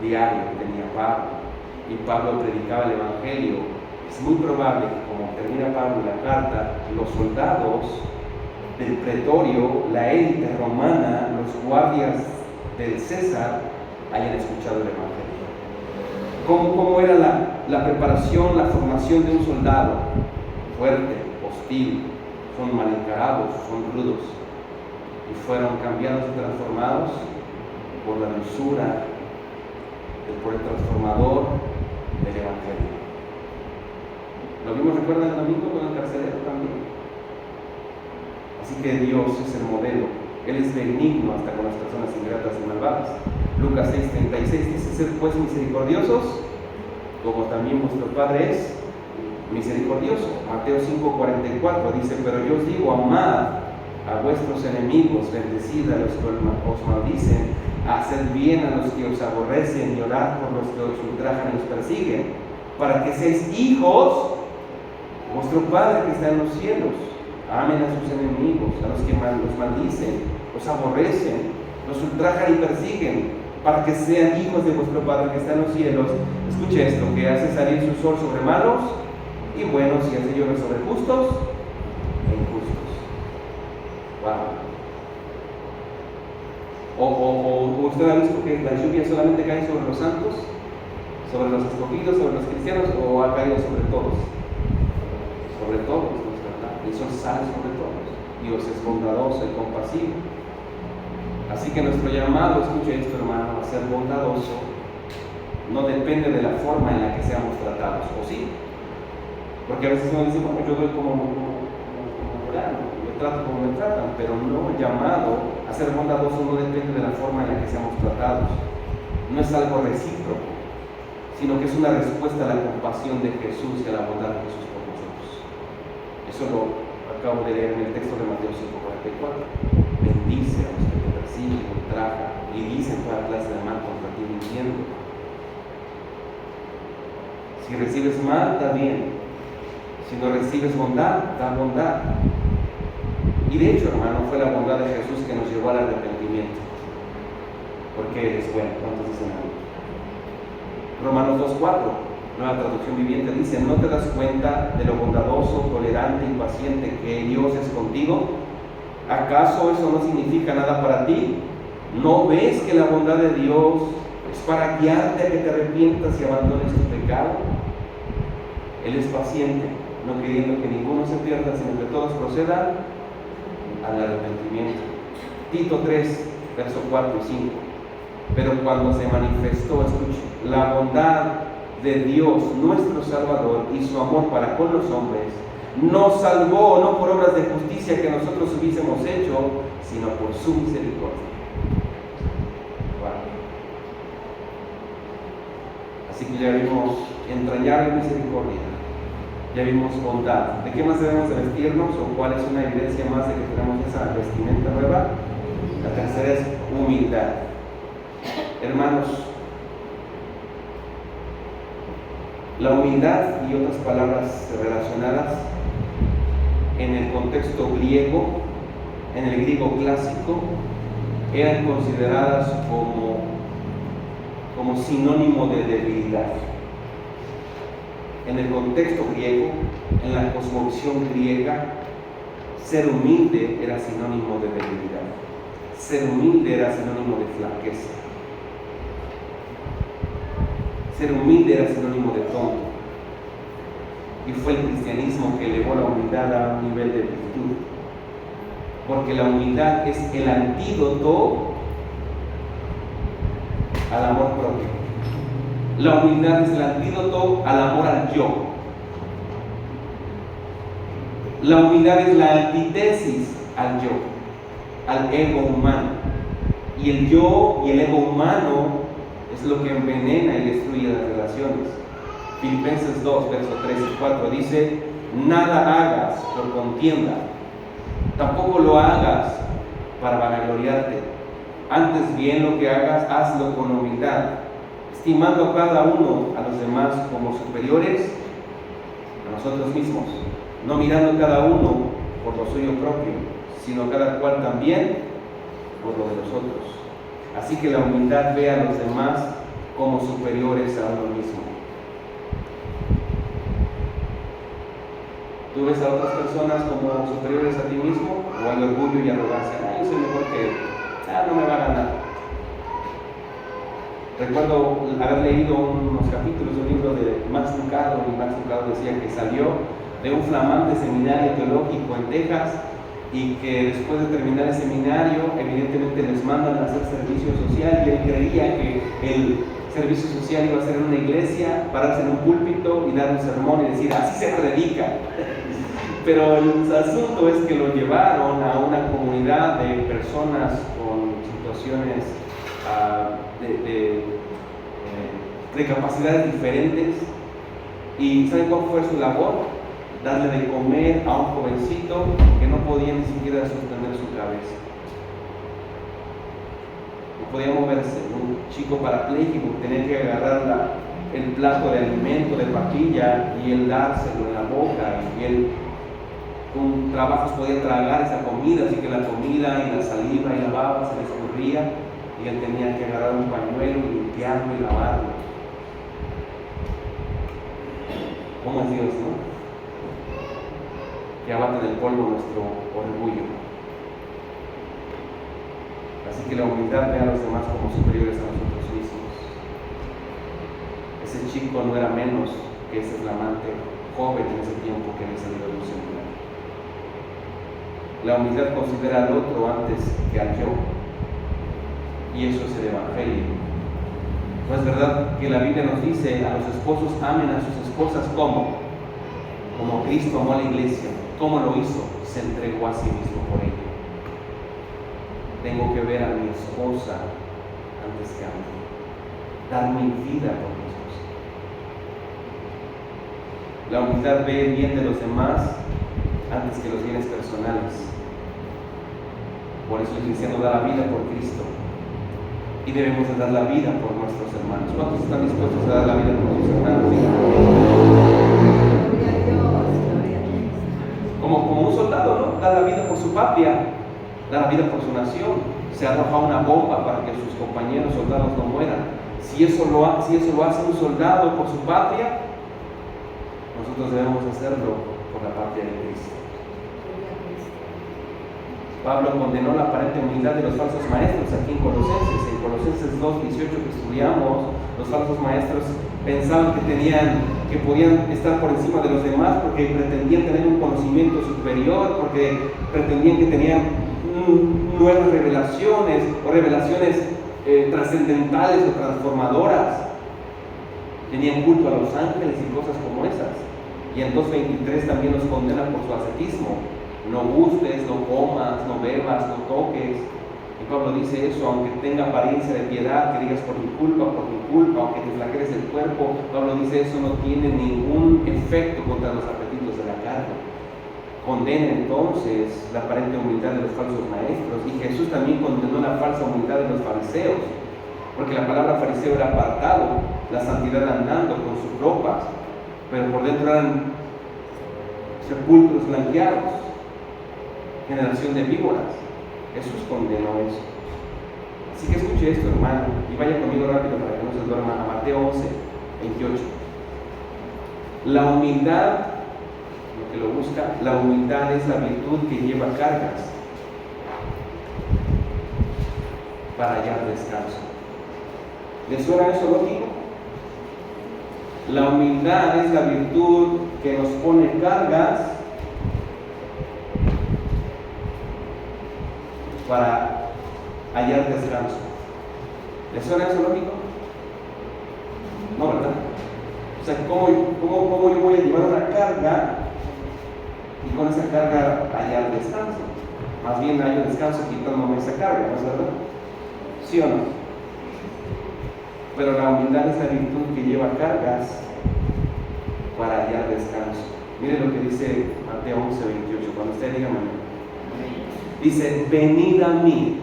diarios que tenía Pablo, y Pablo predicaba el Evangelio. Es muy probable que, como termina Pablo la carta, los soldados del pretorio, la élite romana, los guardias del César, hayan escuchado el Evangelio. ¿Cómo era la preparación, la formación de un soldado? Fuerte, hostil, son mal encarados, son rudos, y fueron cambiados y transformados por la dulzura, por el transformador del Evangelio. Lo mismo recuerdan el domingo con el carcelero también. Así que Dios es el modelo. Él es benigno hasta con las personas ingratas y malvadas. Lucas 6:36 dice: sed pues misericordiosos, como también vuestro Padre es misericordioso. Mateo 5:44 dice: pero yo os digo, amad a vuestros enemigos, bendecid a los que os maldicen, haced bien a los que os aborrecen, y orad por los que os ultrajan y os persiguen, para que seáis hijos de vuestro Padre que está en los cielos. Amen a sus enemigos, a los que los maldicen, los aborrecen, los ultrajan y persiguen, para que sean hijos de vuestro Padre que está en los cielos. Escuche esto, que hace salir su sol sobre malos y buenos, y hace llover sobre justos e injustos. Wow. O usted ha visto que la lluvia solamente cae sobre los santos, sobre los escogidos, sobre los cristianos, o ha caído sobre todos. Sobre todos, ¿no es verdad? El sol sale sobre todos. Dios es bondadoso y compasivo. Así que nuestro llamado, escuche esto, hermano, a ser bondadoso no depende de la forma en la que seamos tratados, ¿o sí? Porque a veces uno dice, bueno, yo doy como fulano, yo trato como me tratan, pero no, el llamado a ser bondadoso no depende de la forma en la que seamos tratados. No es algo recíproco, sino que es una respuesta a la compasión de Jesús y a la bondad de Jesús por nosotros. Eso lo acabo de leer en el texto de Mateo 5:44. Bendice a los que te persiguen, ultrajan y dicen toda clase de mal contra ti mintiendo. Si recibes mal, da bien. Si no recibes bondad, da bondad. Y de hecho, hermano, fue la bondad de Jesús que nos llevó al arrepentimiento. Porque Él es bueno. ¿Cuántos dicen amén? Romanos 2:4, Nueva Traducción Viviente, dice: ¿no te das cuenta de lo bondadoso, tolerante y paciente que Dios es contigo? ¿Acaso eso no significa nada para ti? ¿No ves que la bondad de Dios es para guiarte a que te arrepientas y abandones tu pecado? Él es paciente, no queriendo que ninguno se pierda, sino que todos procedan al arrepentimiento. Tito 3, versos 4 y 5. Pero cuando se manifestó, escuche, la bondad de Dios, nuestro Salvador, y su amor para con los hombres, nos salvó no por obras de justicia que nosotros hubiésemos hecho, sino por su misericordia. Wow. Así que ya vimos entrañable misericordia, ya vimos bondad. ¿De qué más debemos de vestirnos, o cuál es una evidencia más de que tenemos esa vestimenta nueva? La tercera es humildad. Hermanos, la humildad y otras palabras relacionadas en el contexto griego, en el griego clásico, eran consideradas como sinónimo de debilidad. En el contexto griego, en la cosmovisión griega, ser humilde era sinónimo de debilidad. Ser humilde era sinónimo de flaqueza. Ser humilde era sinónimo de tonto. Y fue el cristianismo que elevó la humildad a un nivel de virtud. Porque la humildad es el antídoto al amor propio. La humildad es el antídoto al amor al yo. La humildad es la antítesis al yo, al ego humano. Y el yo y el ego humano es lo que envenena y destruye las relaciones. Filipenses 2, versos 3 y 4 dice: nada hagas por contienda, tampoco lo hagas para vanagloriarte. Antes bien lo que hagas, hazlo con humildad, estimando a cada uno a los demás como superiores a nosotros mismos, no mirando cada uno por lo suyo propio, sino cada cual también por lo de los otros. Así que la humildad ve a los demás como superiores a uno mismo. ¿Tú ves a otras personas como superiores a ti mismo? ¿O hay orgullo y arrogancia? Yo soy mejor que él. No me va a ganar. Recuerdo haber leído unos capítulos de un libro de Max Lucado, y Max Lucado decía que salió de un flamante seminario teológico en Texas, y que después de terminar el seminario, evidentemente les mandan a hacer servicio social, y él creía que el servicio social iba a ser en una iglesia, pararse en un púlpito y dar un sermón y decir: así se predica. Pero el asunto es que lo llevaron a una comunidad de personas con situaciones de capacidades diferentes. ¿Y saben cuál fue su labor? Darle de comer a un jovencito que no podía ni siquiera sostener su cabeza. No podía moverse, un chico parapléjico que tenía que agarrar el plato de alimento de papilla y él dárselo en la boca, y él con trabajos podía tragar esa comida, así que la comida y la saliva y la baba se le escurría y él tenía que agarrar un pañuelo, limpiarlo y lavarlo. ¿Cómo es Dios, no? Que abate del polvo nuestro orgullo. Así que la humildad ve a los demás como superiores a nosotros mismos. Ese chico no era menos que ese flamante joven en ese tiempo que había salido de un seminario. La humildad considera al otro antes que al yo. Y eso es el Evangelio. ¿No es verdad que la Biblia nos dice a los esposos amen a sus esposas como Cristo amó a la iglesia? ¿Cómo lo hizo? Se entregó a sí mismo por ella. Tengo que ver a mi esposa antes que a mí. Dar mi vida por mi esposa. La humildad ve el bien de los demás antes que los bienes personales. Por eso el cristiano da la vida por Cristo. Y debemos de dar la vida por nuestros hermanos. ¿Cuántos están dispuestos a dar la vida por sus hermanos? Como un soldado, ¿no? Da la vida por su patria, da la vida por su nación. Se arroja una bomba para que sus compañeros soldados no mueran. Si eso lo hace un soldado por su patria, nosotros debemos hacerlo por la patria de Cristo. Pablo condenó la aparente humildad de los falsos maestros aquí en Colosenses. En Colosenses 2:18 que estudiamos, los falsos maestros pensaban que podían estar por encima de los demás porque pretendían tener un conocimiento superior, porque pretendían que tenían nuevas revelaciones o revelaciones trascendentales o transformadoras. Tenían culto a los ángeles y cosas como esas. Y en 2:23 también los condena por su ascetismo. No gustes, no comas, no bebas, no toques. Y Pablo dice eso, aunque tenga apariencia de piedad, que digas por mi culpa, aunque te flageles el cuerpo. Pablo dice eso no tiene ningún efecto contra los apetitos de la carne. Condena entonces la aparente humildad de los falsos maestros. Y Jesús también condenó la falsa humildad de los fariseos, porque la palabra fariseo era apartado, la santidad andando con sus ropas, pero por dentro eran sepulcros blanqueados, generación de víboras. Jesús condenó eso. Así que escuche esto, hermano, y vaya conmigo rápido para que no se duerma a Mateo 11:28. La humildad, lo que lo busca, la humildad es la virtud que lleva cargas para hallar descanso. ¿Le suena eso lógico? La humildad es la virtud que nos pone cargas para hallar descanso. ¿Le suena eso lógico? No, ¿verdad? O sea, ¿cómo yo voy a llevar una carga y con esa carga hallar descanso? Más bien hallo descanso quitándome esa carga, ¿no es verdad? ¿Sí o no? Pero la humildad es la virtud que lleva cargas para hallar descanso. Mire lo que dice Mateo 11:28, cuando usted diga amén. Dice, venid a mí.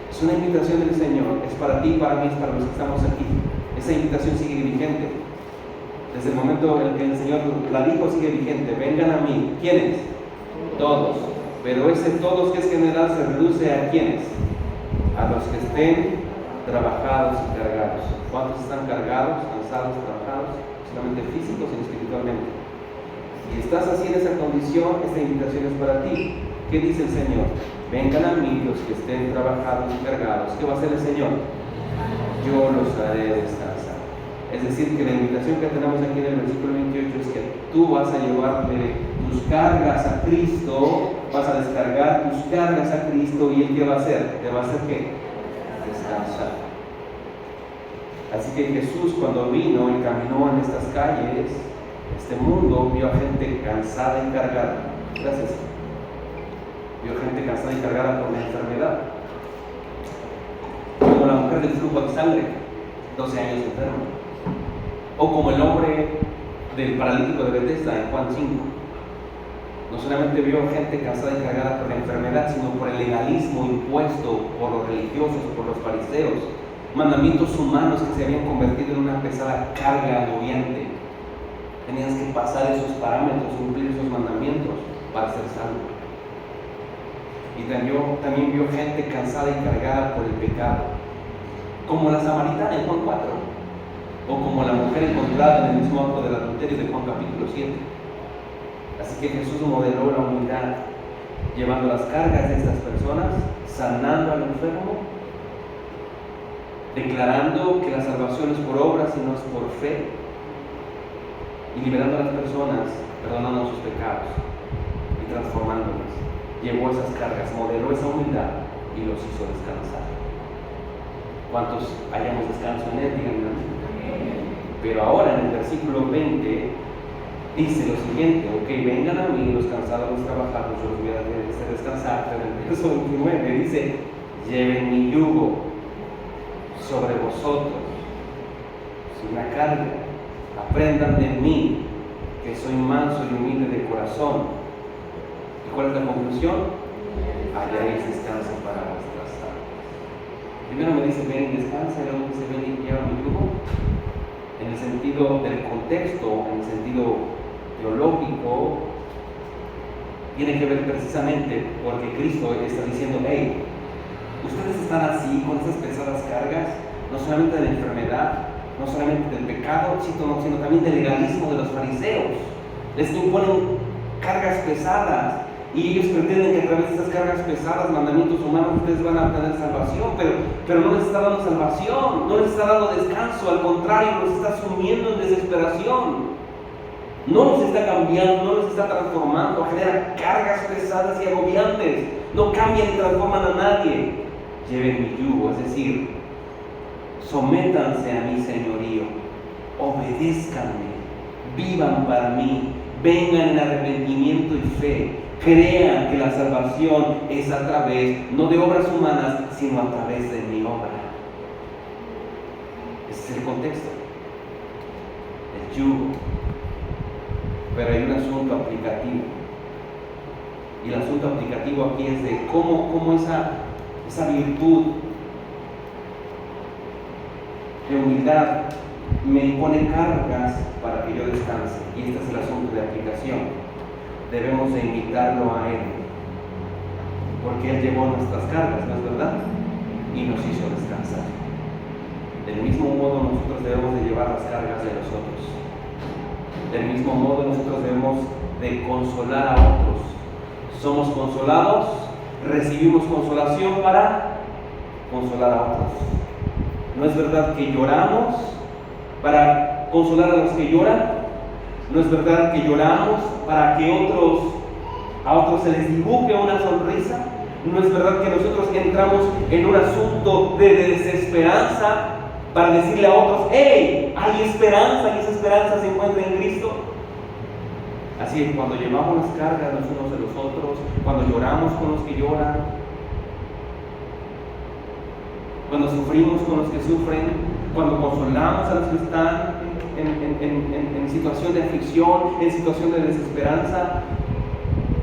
Es una invitación del Señor, es para ti, para mí, es para los que estamos aquí. Esa invitación sigue vigente. Desde el momento en que el Señor la dijo, sigue vigente. Vengan a mí. ¿Quiénes? Todos. Pero ese todos que es general se reduce a ¿quiénes? A los que estén trabajados y cargados. ¿Cuántos están cargados, cansados, trabajados? Solamente físicos y espiritualmente. Si estás así en esa condición, esta invitación es para ti. ¿Qué dice el Señor? Vengan a mí los que estén trabajados y cargados. ¿Qué va a hacer el Señor? Yo los haré descansar. Es decir, que la invitación que tenemos aquí en el versículo 28 es que tú vas a llevarle tus cargas a Cristo, vas a descargar tus cargas a Cristo, y Él ¿qué va a hacer? ¿Te va a hacer qué? Descansar. Así que Jesús, cuando vino y caminó en estas calles, este mundo, vio a gente cansada y cargada. Gracias. Vio gente cansada y cargada por la enfermedad, como la mujer del flujo de sangre, 12 años enferma, o como el hombre del paralítico de Bethesda en Juan 5. No solamente vio gente cansada y cargada por la enfermedad, sino por el legalismo impuesto por los religiosos, por los fariseos, mandamientos humanos que se habían convertido en una pesada carga agobiante. Tenías que pasar esos parámetros, cumplir esos mandamientos. para ser salvo. Y también vio gente cansada y cargada por el pecado, como la samaritana en Juan 4, o como la mujer encontrada en el mismo acto del adulterio de Juan capítulo 7. Así que Jesús modeló la humildad, llevando las cargas de estas personas, sanando al enfermo, declarando que la salvación es por obras y no es por fe, y liberando a las personas, perdonando sus pecados y transformándolas. Llevó esas cargas, modeló esa humildad y los hizo descansar. ¿Cuántos hallamos descanso en él? Díganme. Pero ahora en el versículo 20 dice lo siguiente: ok, vengan a mí los cansados, los trabajados, yo los voy a hacer descansar. Pero en el verso 29 dice: lleven mi yugo sobre vosotros, sin la carga, aprendan de mí, que soy manso y humilde de corazón. ¿Y cuál es la conclusión? Hallaréis descanso para vuestras almas. Primero me dice ven y descansa, y luego dice ven y lleva mi yugo. En el sentido del contexto, en el sentido teológico, tiene que ver precisamente porque Cristo está diciendo: hey, ustedes están así con esas pesadas cargas, no solamente de la enfermedad, no solamente del pecado, sino también del legalismo de los fariseos. Les imponen cargas pesadas y ellos pretenden que a través de esas cargas pesadas, mandamientos humanos, ustedes van a obtener salvación, pero no les está dando salvación, no les está dando descanso, al contrario, los está sumiendo en desesperación. No los está cambiando, no los está transformando, genera cargas pesadas y agobiantes, no cambian y transforman a nadie. Lleven mi yugo, es decir, sométanse a mi señorío, obedézcanme, vivan para mí, vengan en arrepentimiento y fe, crean que la salvación es a través, no de obras humanas, sino a través de mi obra. Ese es el contexto, el yugo. Pero hay un asunto aplicativo, y el asunto aplicativo aquí es de cómo esa virtud de humildad me impone cargas para que yo descanse. Y este es el asunto de aplicación. Debemos de imitarlo a Él, porque Él llevó nuestras cargas, ¿no es verdad? Y nos hizo descansar. Del mismo modo nosotros debemos de llevar las cargas de los otros. Del mismo modo nosotros debemos de consolar a otros. Somos consolados, recibimos consolación para consolar a otros. ¿No es verdad que lloramos para consolar a los que lloran? ¿No es verdad que lloramos para que a otros se les dibuje una sonrisa? ¿No es verdad que nosotros entramos en un asunto de desesperanza para decirle a otros: hey, hay esperanza, y esa esperanza se encuentra en Cristo? Así es, cuando llevamos las cargas los unos de los otros, cuando lloramos con los que lloran, cuando sufrimos con los que sufren, cuando consolamos a los que están en situación de aflicción, en situación de desesperanza,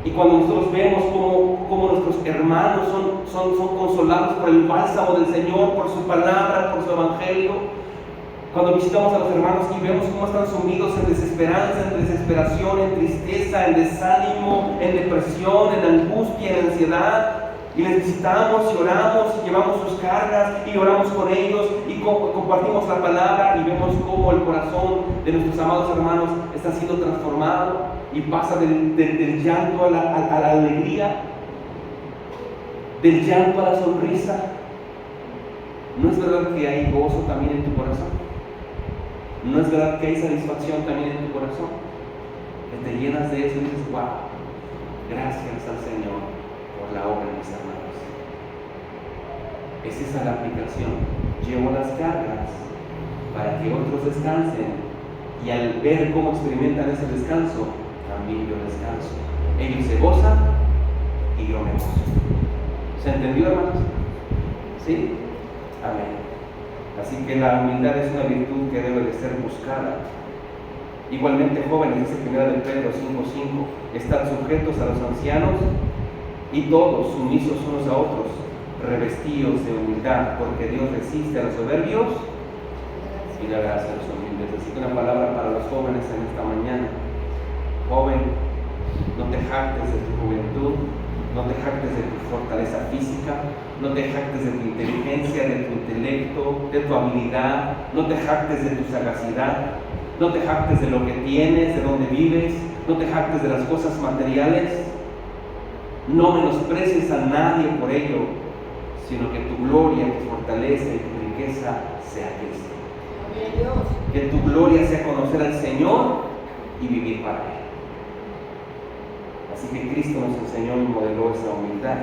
y cuando nosotros vemos cómo nuestros hermanos son consolados por el bálsamo del Señor, por su palabra, por su evangelio, cuando visitamos a los hermanos y vemos cómo están sumidos en desesperanza, en desesperación, en tristeza, en desánimo, en depresión, en angustia, en ansiedad, y les visitamos y oramos y llevamos sus cargas y oramos con ellos y compartimos la palabra, y vemos cómo el corazón de nuestros amados hermanos está siendo transformado y pasa del llanto a la alegría, del llanto a la sonrisa. ¿No es verdad que hay gozo también en tu corazón? ¿No es verdad que hay satisfacción también en tu corazón? Que te llenas de eso y dices: wow, gracias al Señor por la obra de mis hermanos. Es esa la aplicación. Llevo las cargas para que otros descansen, y al ver cómo experimentan ese descanso, también yo descanso. Ellos se gozan y yo me gozo. ¿Se entendió, hermanos? ¿Sí? Amén. Así que la humildad es una virtud que debe de ser buscada. Igualmente, jóvenes, dice 1 de Pedro 5:5, están sujetos a los ancianos y todos sumisos unos a otros, revestidos de humildad, porque Dios resiste a los soberbios y da gracia a los humildes. Así que una palabra para los jóvenes en esta mañana. Joven, No te jactes de tu juventud, no te jactes de tu fortaleza física, no te jactes de tu inteligencia, de tu intelecto, de tu habilidad, no te jactes de tu sagacidad, no te jactes de lo que tienes, de dónde vives, no te jactes de las cosas materiales, no menosprecies a nadie por ello, sino que tu gloria, tu fortaleza y tu riqueza sea Cristo. Gloria a Dios. Que tu gloria sea conocer al Señor y vivir para Él. Así que Cristo nos enseñó y modeló esa humildad.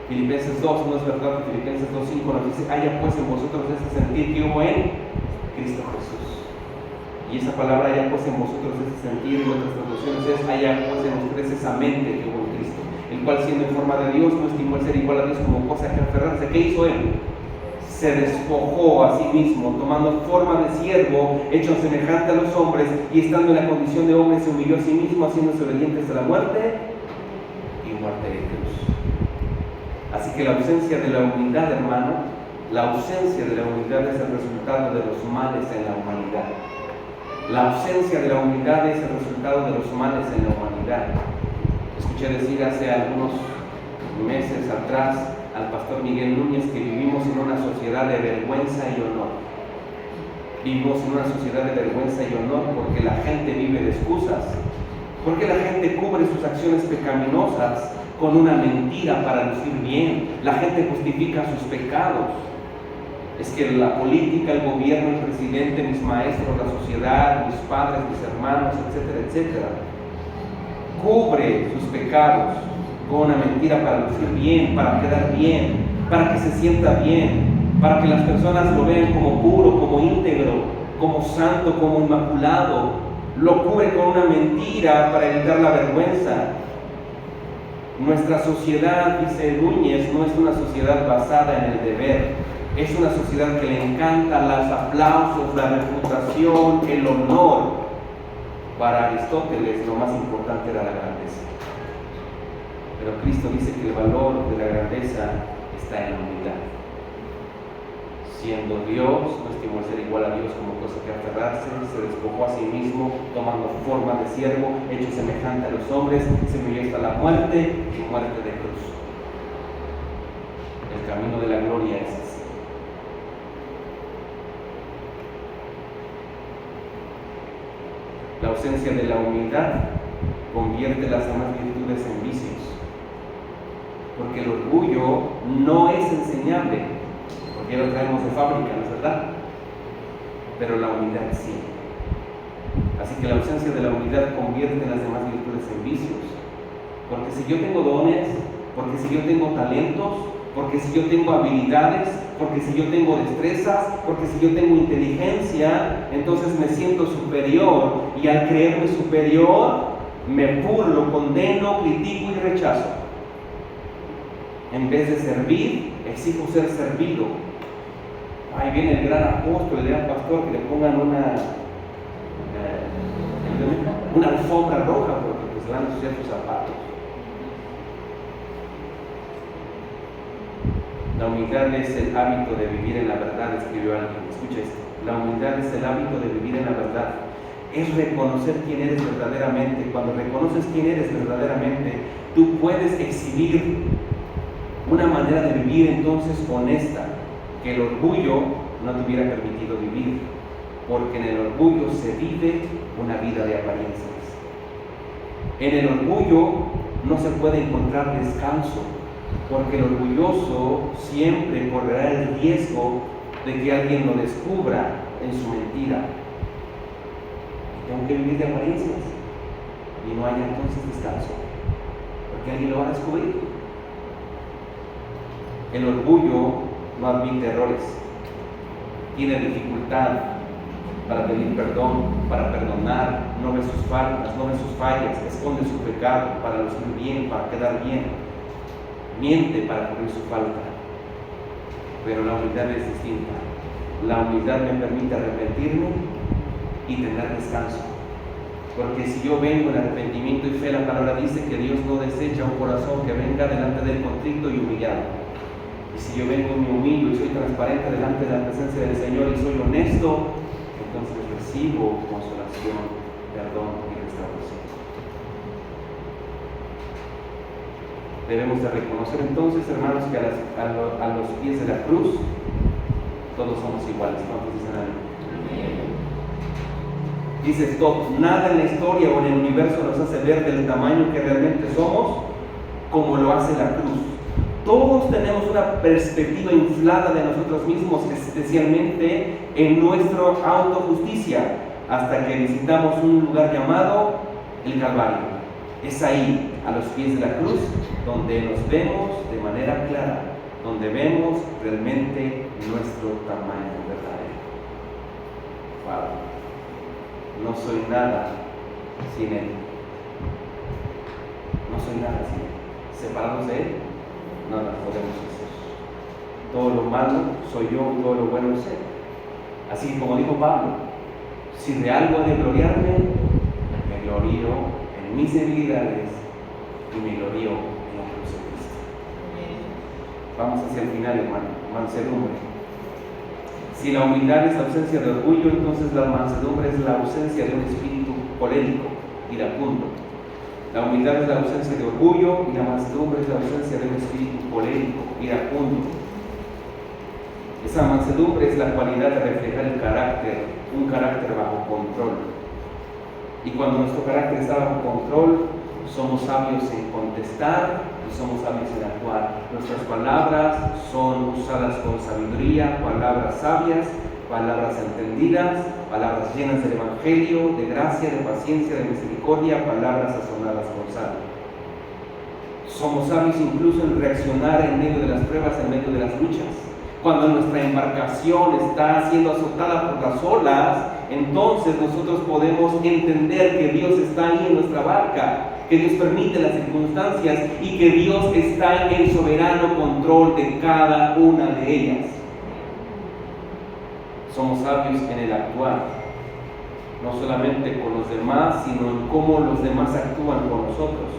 Filipenses 2, no es verdad que Filipenses 2:5 nos dice: haya pues en vosotros ese sentir que hubo en Cristo Jesús. Y esa palabra haya pues en vosotros ese sentir, en otras traducciones es: haya pues en ustedes esa mente que hubo en Cristo, el cual siendo en forma de Dios no estimó el ser igual a Dios como cosa que aferrarse. ¿Qué hizo Él? Se despojó a sí mismo, tomando forma de siervo, hecho semejante a los hombres, y estando en la condición de hombre se humilló a sí mismo, haciéndose obediente hasta la muerte y muerte de cruz. Así que la ausencia de la humildad, hermano, la ausencia de la humildad es el resultado de los males en la humanidad. La ausencia de la humildad es el resultado de los males en la humanidad. Escuché decir hace algunos meses atrás al pastor Miguel Núñez que vivimos en una sociedad de vergüenza y honor. Vivimos en una sociedad de vergüenza y honor porque la gente vive de excusas, porque la gente cubre sus acciones pecaminosas con una mentira para lucir bien. La gente justifica sus pecados. Es que la política, el gobierno, el presidente, mis maestros, la sociedad, mis padres, mis hermanos, etcétera, etcétera, cubre sus pecados con una mentira para lucir bien, para quedar bien, para que se sienta bien, para que las personas lo vean como puro, como íntegro, como santo, como inmaculado. Lo cubre con una mentira para evitar la vergüenza. Nuestra sociedad, dice Núñez, no es una sociedad basada en el deber, es una sociedad que le encanta los aplausos, la reputación, el honor. Para Aristóteles lo más importante era la grandeza. Pero Cristo dice que el valor de la grandeza está en la humildad. Siendo Dios, no estimó el ser igual a Dios como cosa que aferrarse, se despojó a sí mismo, tomando forma de siervo, hecho semejante a los hombres, se humilló hasta la muerte y muerte de cruz. El camino de la gloria es así. La ausencia de la humildad convierte las demás virtudes en vicios. Porque el orgullo no es enseñable, porque ya lo traemos de fábrica, ¿no es verdad? Pero la humildad sí. Así que la ausencia de la humildad convierte las demás virtudes en vicios. Porque si yo tengo dones, porque si yo tengo talentos, porque si yo tengo habilidades, porque si yo tengo destrezas, porque si yo tengo inteligencia, entonces me siento superior, y al creerme superior, me burlo, condeno, critico y rechazo. En vez de servir, exijo ser servido. Ahí viene el gran apóstol, el gran pastor, que le pongan una alfombra roja porque pues van a ensuciar sus zapatos. La humildad es el hábito de vivir en la verdad, escribió alguien. Escucha esto. La humildad es el hábito de vivir en la verdad. Es reconocer quién eres verdaderamente. Cuando reconoces quién eres verdaderamente, tú puedes exhibir una manera de vivir entonces honesta, que el orgullo no te hubiera permitido vivir, porque en el orgullo se vive una vida de apariencias. En el orgullo no se puede encontrar descanso, porque el orgulloso siempre correrá el riesgo de que alguien lo descubra en su mentira. Tengo que vivir de apariencias y no haya entonces descanso, porque alguien lo va a descubrir. El orgullo no admite errores, tiene dificultad para pedir perdón, para perdonar, no ve sus faltas, no ve sus fallas, esconde su pecado para lucir bien, para quedar bien, miente para cubrir su falta. Pero la humildad es distinta. La humildad me permite arrepentirme y tener descanso. Porque si yo vengo en arrepentimiento y fe, la palabra dice que Dios no desecha un corazón que venga delante del contrito y humillado. Y si yo vengo y me humillo y soy transparente delante de la presencia del Señor y soy honesto, entonces recibo consolación, perdón y restauración. Debemos de reconocer entonces, hermanos, que a los pies de la cruz todos somos iguales. ¿Cuántos dicen amén? Dices todos, nada en la historia o en el universo nos hace ver del tamaño que realmente somos como lo hace la cruz. Todos tenemos una perspectiva inflada de nosotros mismos, especialmente en nuestra autojusticia, hasta que visitamos un lugar llamado el Calvario. Es ahí, a los pies de la cruz, donde nos vemos de manera clara, donde vemos realmente nuestro tamaño verdadero. Wow. No soy nada sin Él. No soy nada sin Él. Separados de Él, nada podemos hacer. Todo lo malo soy yo, todo lo bueno es Él. Así como dijo Pablo, si de algo he de gloriarme, me glorío en mis debilidades y me glorío en la cruz de Cristo. Vamos hacia el final, hermano. Mansedumbre. Si la humildad es la ausencia de orgullo, entonces la mansedumbre es la ausencia de un espíritu colérico, iracundo. La humildad es la ausencia de orgullo y la mansedumbre es la ausencia de un espíritu colérico, iracundo. Esa mansedumbre es la cualidad de reflejar el carácter, un carácter bajo control. Y cuando nuestro carácter está bajo control, somos sabios en contestar y somos sabios en actuar. Nuestras palabras son usadas con sabiduría, palabras sabias, palabras entendidas, palabras llenas del evangelio, de gracia, de paciencia, de misericordia, palabras sazonadas con sal. Somos sabios incluso en reaccionar en medio de las pruebas, en medio de las luchas. Cuando nuestra embarcación está siendo azotada por las olas, entonces nosotros podemos entender que Dios está ahí en nuestra barca, que Dios permite las circunstancias y que Dios está en el soberano control de cada una de ellas. Somos sabios en el actuar, no solamente con los demás, sino en cómo los demás actúan con nosotros.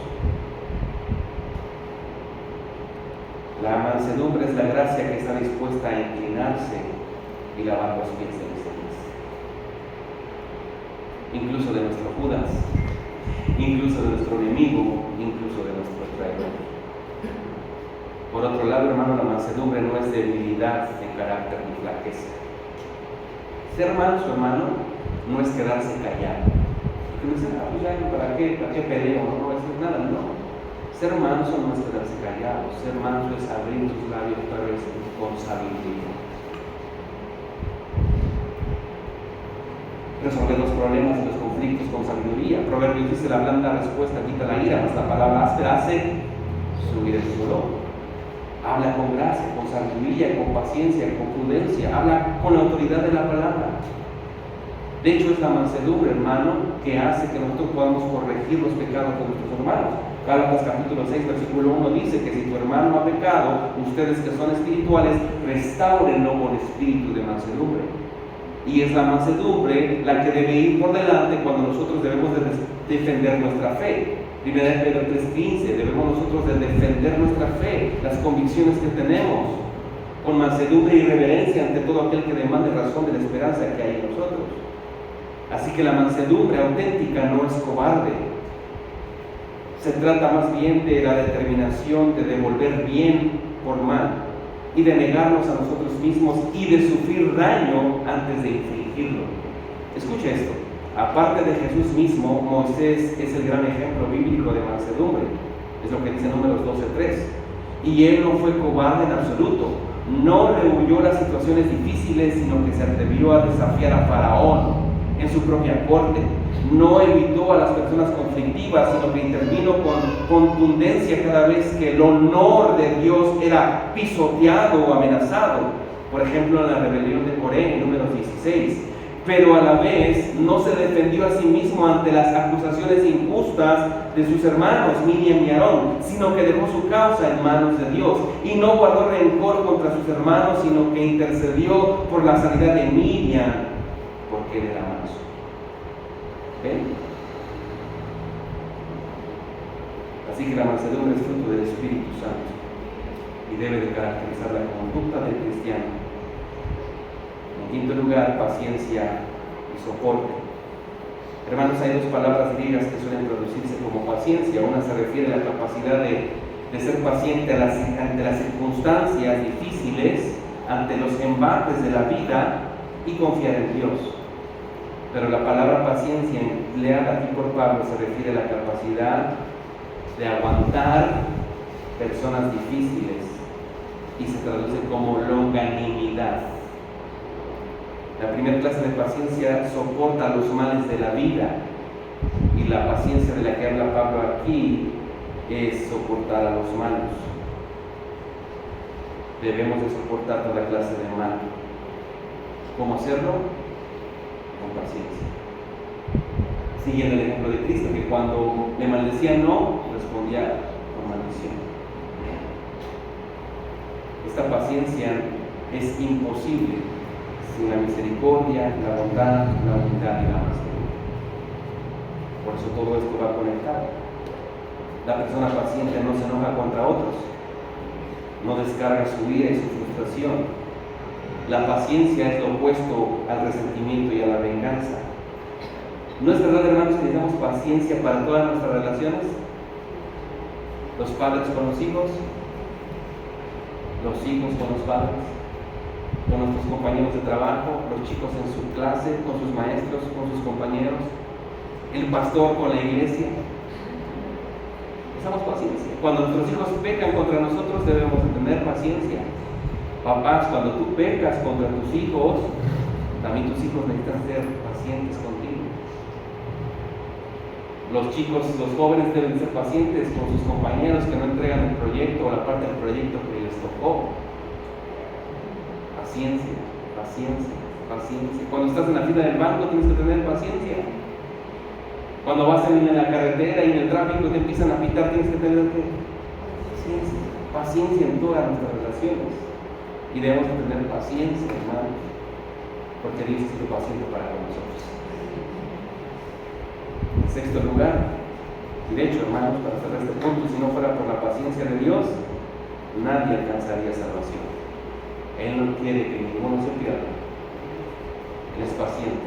La mansedumbre es la gracia que está dispuesta a inclinarse y lavar los pies de los demás. Incluso de nuestro Judas, incluso de nuestro enemigo, incluso de nuestro traidor. Por otro lado, hermano, la mansedumbre no es debilidad de carácter ni flaqueza. Ser manso, hermano, no es quedarse callado. Porque no dicen, pues ya, ¿para qué peleo? No, eso es nada, no. Ser manso no es quedarse callado, ser manso es abrir tus labios con sabiduría. Resolver los problemas y los conflictos con sabiduría. Proverbios dice, la blanda respuesta quita la ira, mas la palabra áspera hace subir el furor. Habla con gracia, con sabiduría, con paciencia, con prudencia. Habla con la autoridad de la palabra. De hecho, es la mansedumbre, hermano, que hace que nosotros podamos corregir los pecados de nuestros hermanos. Gálatas capítulo 6, versículo 1 dice que si tu hermano ha pecado, ustedes que son espirituales, restáurenlo con espíritu de mansedumbre. Y es la mansedumbre la que debe ir por delante cuando nosotros debemos de defender nuestra fe. 1 Pedro 3:15, debemos nosotros de defender nuestra fe, las convicciones que tenemos, con mansedumbre y reverencia ante todo aquel que demande razón de la esperanza que hay en nosotros. Así que la mansedumbre auténtica no es cobarde. Se trata más bien de la determinación de devolver bien por mal y de negarnos a nosotros mismos y de sufrir daño antes de infligirlo. Escucha esto. Aparte de Jesús mismo, Moisés es el gran ejemplo bíblico de mansedumbre. Es lo que dice Números 12:3. Y él no fue cobarde en absoluto. No rehuyó las situaciones difíciles, sino que se atrevió a desafiar a Faraón en su propia corte. No evitó a las personas conflictivas, sino que intervino con contundencia cada vez que el honor de Dios era pisoteado o amenazado. Por ejemplo, en la rebelión de Coré, en Números 16. Pero a la vez no se defendió a sí mismo ante las acusaciones injustas de sus hermanos, Miriam y Aarón, sino que dejó su causa en manos de Dios. Y no guardó rencor contra sus hermanos, sino que intercedió por la sanidad de Miriam, porque él era manso. ¿Ven? Así que la mansedumbre es fruto del Espíritu Santo y debe de caracterizar la conducta del cristiano. En quinto lugar, paciencia y soporte. Hermanos, hay dos palabras griegas que suelen traducirse como paciencia. Una se refiere a la capacidad de de ser paciente ante las circunstancias difíciles, ante los embates de la vida y confiar en Dios. Pero la palabra paciencia empleada aquí por Pablo se refiere a la capacidad de aguantar personas difíciles y se traduce como longanimidad. La primera clase de paciencia soporta los males de la vida, y la paciencia de la que habla Pablo aquí es soportar a los malos. Debemos de soportar toda clase de mal. ¿Cómo hacerlo? Con paciencia. Siguiendo el ejemplo de Cristo, que cuando le maldecían no, respondía con maldición. Esta paciencia es imposible sin la misericordia, la bondad, la humildad y la mansedumbre. Por eso todo esto va conectado. La persona paciente no se enoja contra otros, no descarga su ira y su frustración. La paciencia es lo opuesto al resentimiento y a la venganza. ¿No es verdad, hermanos, que necesitamos paciencia para todas nuestras relaciones? Los padres con los hijos con los padres, con nuestros compañeros de trabajo, los chicos en su clase, con sus maestros, con sus compañeros, el pastor con la iglesia. Necesitamos paciencia. Cuando nuestros hijos pecan contra nosotros, debemos de tener paciencia. Papás, cuando tú pecas contra tus hijos, también tus hijos necesitan ser pacientes contigo. Los chicos, los jóvenes deben ser pacientes con sus compañeros que no entregan el proyecto o la parte del proyecto que les tocó. Paciencia, paciencia, paciencia. Cuando estás en la fila del banco tienes que tener paciencia. Cuando vas en la carretera y en el tráfico te empiezan a pitar, tienes que tener paciencia. Paciencia en todas nuestras relaciones. Y debemos de tener paciencia, hermanos, porque Dios ha sido paciente para con nosotros. En sexto lugar, y de hecho, hermanos, para cerrar este punto, si no fuera por la paciencia de Dios, nadie alcanzaría salvación. Él no quiere que ninguno se pierda. Él es paciente.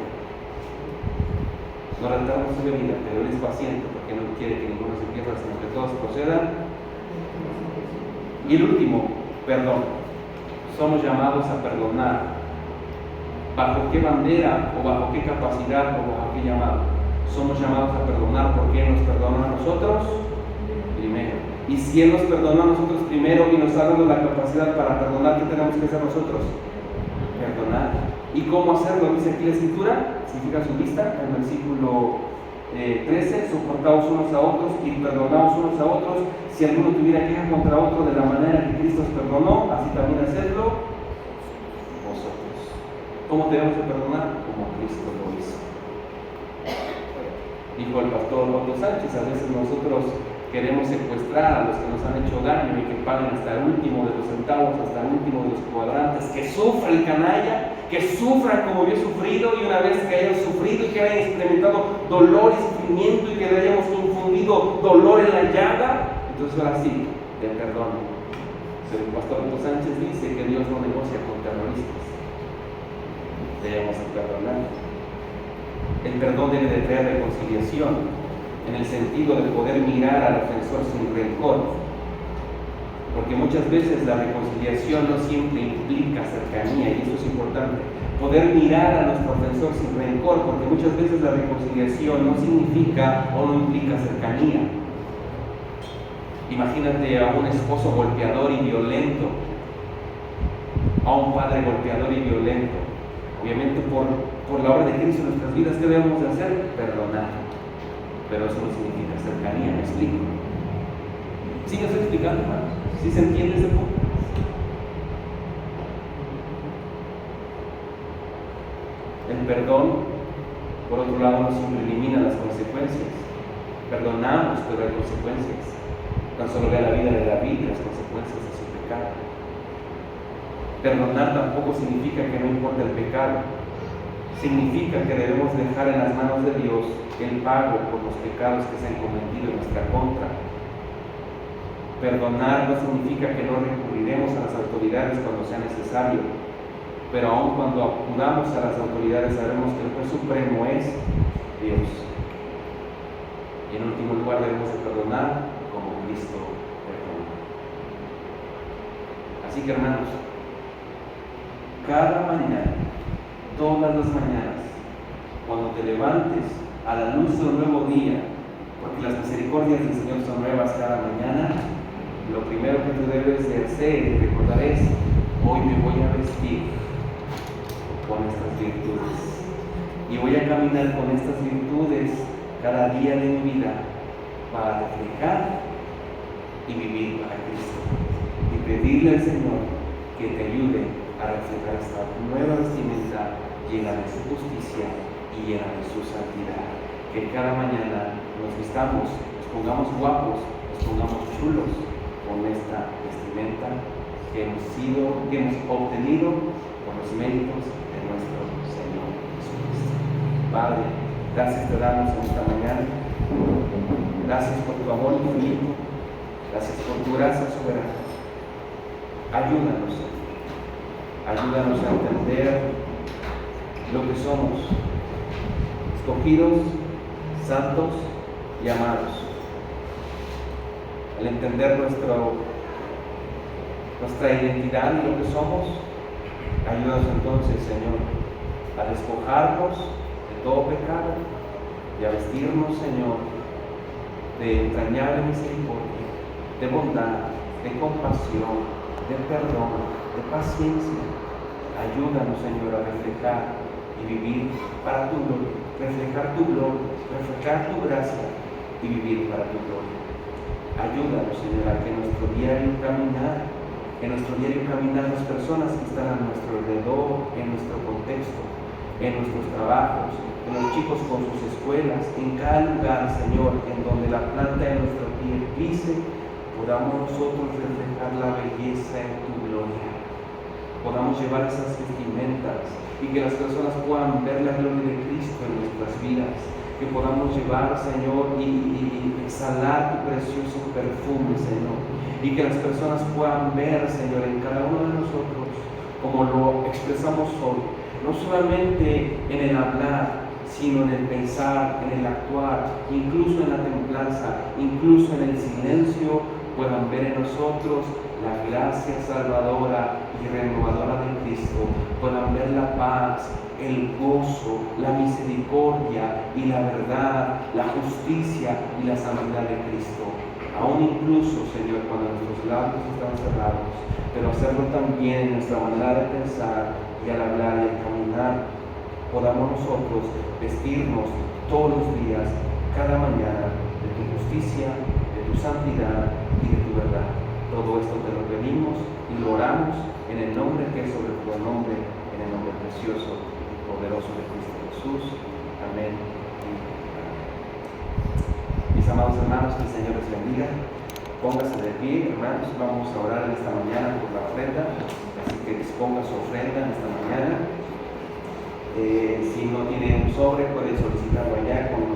No retarda su venida, pero Él es paciente porque no quiere que ninguno se pierda, sino que todos procedan. Y el último, perdón. Somos llamados a perdonar. ¿Bajo qué bandera o bajo qué capacidad o bajo qué llamado? Somos llamados a perdonar porque Él nos perdonó a nosotros primero. Y si Él nos perdonó a nosotros primero y nos ha dado la capacidad para perdonar, ¿qué tenemos que hacer nosotros? Perdonar. ¿Y cómo hacerlo? Dice aquí la Escritura, si fija su vista, en el versículo 13, soportaos unos a otros y perdonaos unos a otros. Si alguno tuviera queja contra otro de la manera que Cristo os perdonó, así también hacedlo vosotros. ¿Cómo debemos de perdonar? Como Cristo lo hizo. Dijo el pastor Otto Sánchez, a veces nosotros queremos secuestrar a los que nos han hecho daño y que paguen hasta el último de los centavos, hasta el último de los cuadrantes, que sufra el canalla, que sufran como yo he sufrido, y una vez que hayan sufrido y que hayan experimentado dolor y sufrimiento y que le hayamos infundido dolor en la llaga, entonces ahora sí, te perdono. Pero el pastor Otto Sánchez dice que Dios no negocia con terroristas. Debemos perdonar. El perdón debe de traer reconciliación, en el sentido de poder mirar al ofensor sin rencor, porque muchas veces la reconciliación no siempre implica cercanía, y eso es importante. Poder mirar a nuestro ofensor sin rencor, porque muchas veces la reconciliación no significa o no implica cercanía. Imagínate a un esposo golpeador y violento, a un padre golpeador y violento. Obviamente por la obra de Cristo en nuestras vidas, ¿qué debemos de hacer? Perdonar. Pero eso no significa cercanía, ¿me explico? ¿Sí me estoy explicando, hermanos? ¿Sí se entiende ese punto? El perdón, por otro lado, no siempre elimina las consecuencias. Perdonamos, pero hay consecuencias. Tan solo vea la vida de David y las consecuencias de su pecado. Perdonar tampoco significa que no importa el pecado. Significa que debemos dejar en las manos de Dios el pago por los pecados que se han cometido en nuestra contra. Perdonar no significa que no recurriremos a las autoridades cuando sea necesario, pero aun cuando acudamos a las autoridades sabemos que el juez supremo es Dios. Y en último lugar debemos de perdonar como Cristo perdonó. Así que hermanos, cada mañana, todas las mañanas, cuando te levantes a la luz de un nuevo día, porque las misericordias del Señor son nuevas cada mañana, lo primero que tú debes de hacer y recordar es: hoy me voy a vestir con estas virtudes y voy a caminar con estas virtudes cada día de mi vida para reflejar y vivir para Cristo, y pedirle al Señor que te ayude a reflejar esta nueva vestimenta llena de su justicia y llena de su santidad. Que cada mañana nos vistamos, nos pongamos guapos, nos pongamos chulos con esta vestimenta que hemos obtenido por los méritos de nuestro Señor Jesucristo. Padre, gracias te damos en esta mañana. Gracias por tu amor infinito. Gracias por tu gracia soberana. Ayúdanos, Señor. Ayúdanos a entender lo que somos, escogidos, santos y amados. Al entender nuestra identidad y lo que somos, ayúdanos entonces, Señor, a despojarnos de todo pecado y a vestirnos, Señor, de entrañable misericordia, de bondad, de compasión, de perdón, de paciencia. Ayúdanos, Señor, a reflejar y vivir para tu gloria, reflejar tu gloria, reflejar tu gracia y vivir para tu gloria. Ayúdanos, Señor, a que en nuestro diario caminar, las personas que están a nuestro alrededor, en nuestro contexto, en nuestros trabajos, en los chicos con sus escuelas, en cada lugar, Señor, en donde la planta de nuestro pie pise, podamos nosotros reflejar la belleza en tu gloria. Podamos llevar esas vestimentas y que las personas puedan ver la gloria de Cristo en nuestras vidas. Que podamos llevar, Señor, y exhalar tu precioso perfume, Señor. Y que las personas puedan ver, Señor, en cada uno de nosotros, como lo expresamos hoy, no solamente en el hablar, sino en el pensar, en el actuar, incluso en la templanza, incluso en el silencio, puedan ver en nosotros la gracia salvadora y renovadora de Cristo, puedan ver la paz, el gozo, la misericordia y la verdad, la justicia y la santidad de Cristo. Aún incluso, Señor, cuando nuestros labios están cerrados, pero hacerlo también en nuestra manera de pensar y al hablar y al caminar, podamos nosotros vestirnos todos los días, cada mañana, de tu justicia, de tu santidad y de tu verdad. Todo esto te lo pedimos y lo oramos en el nombre que es sobre tu nombre, en el nombre precioso y poderoso de Cristo Jesús. Amén. Mis amados hermanos, que el Señor les bendiga. Póngase de pie, hermanos. Vamos a orar en esta mañana por la ofrenda. Así que disponga su ofrenda en esta mañana. Si no tiene un sobre, puede solicitarlo allá con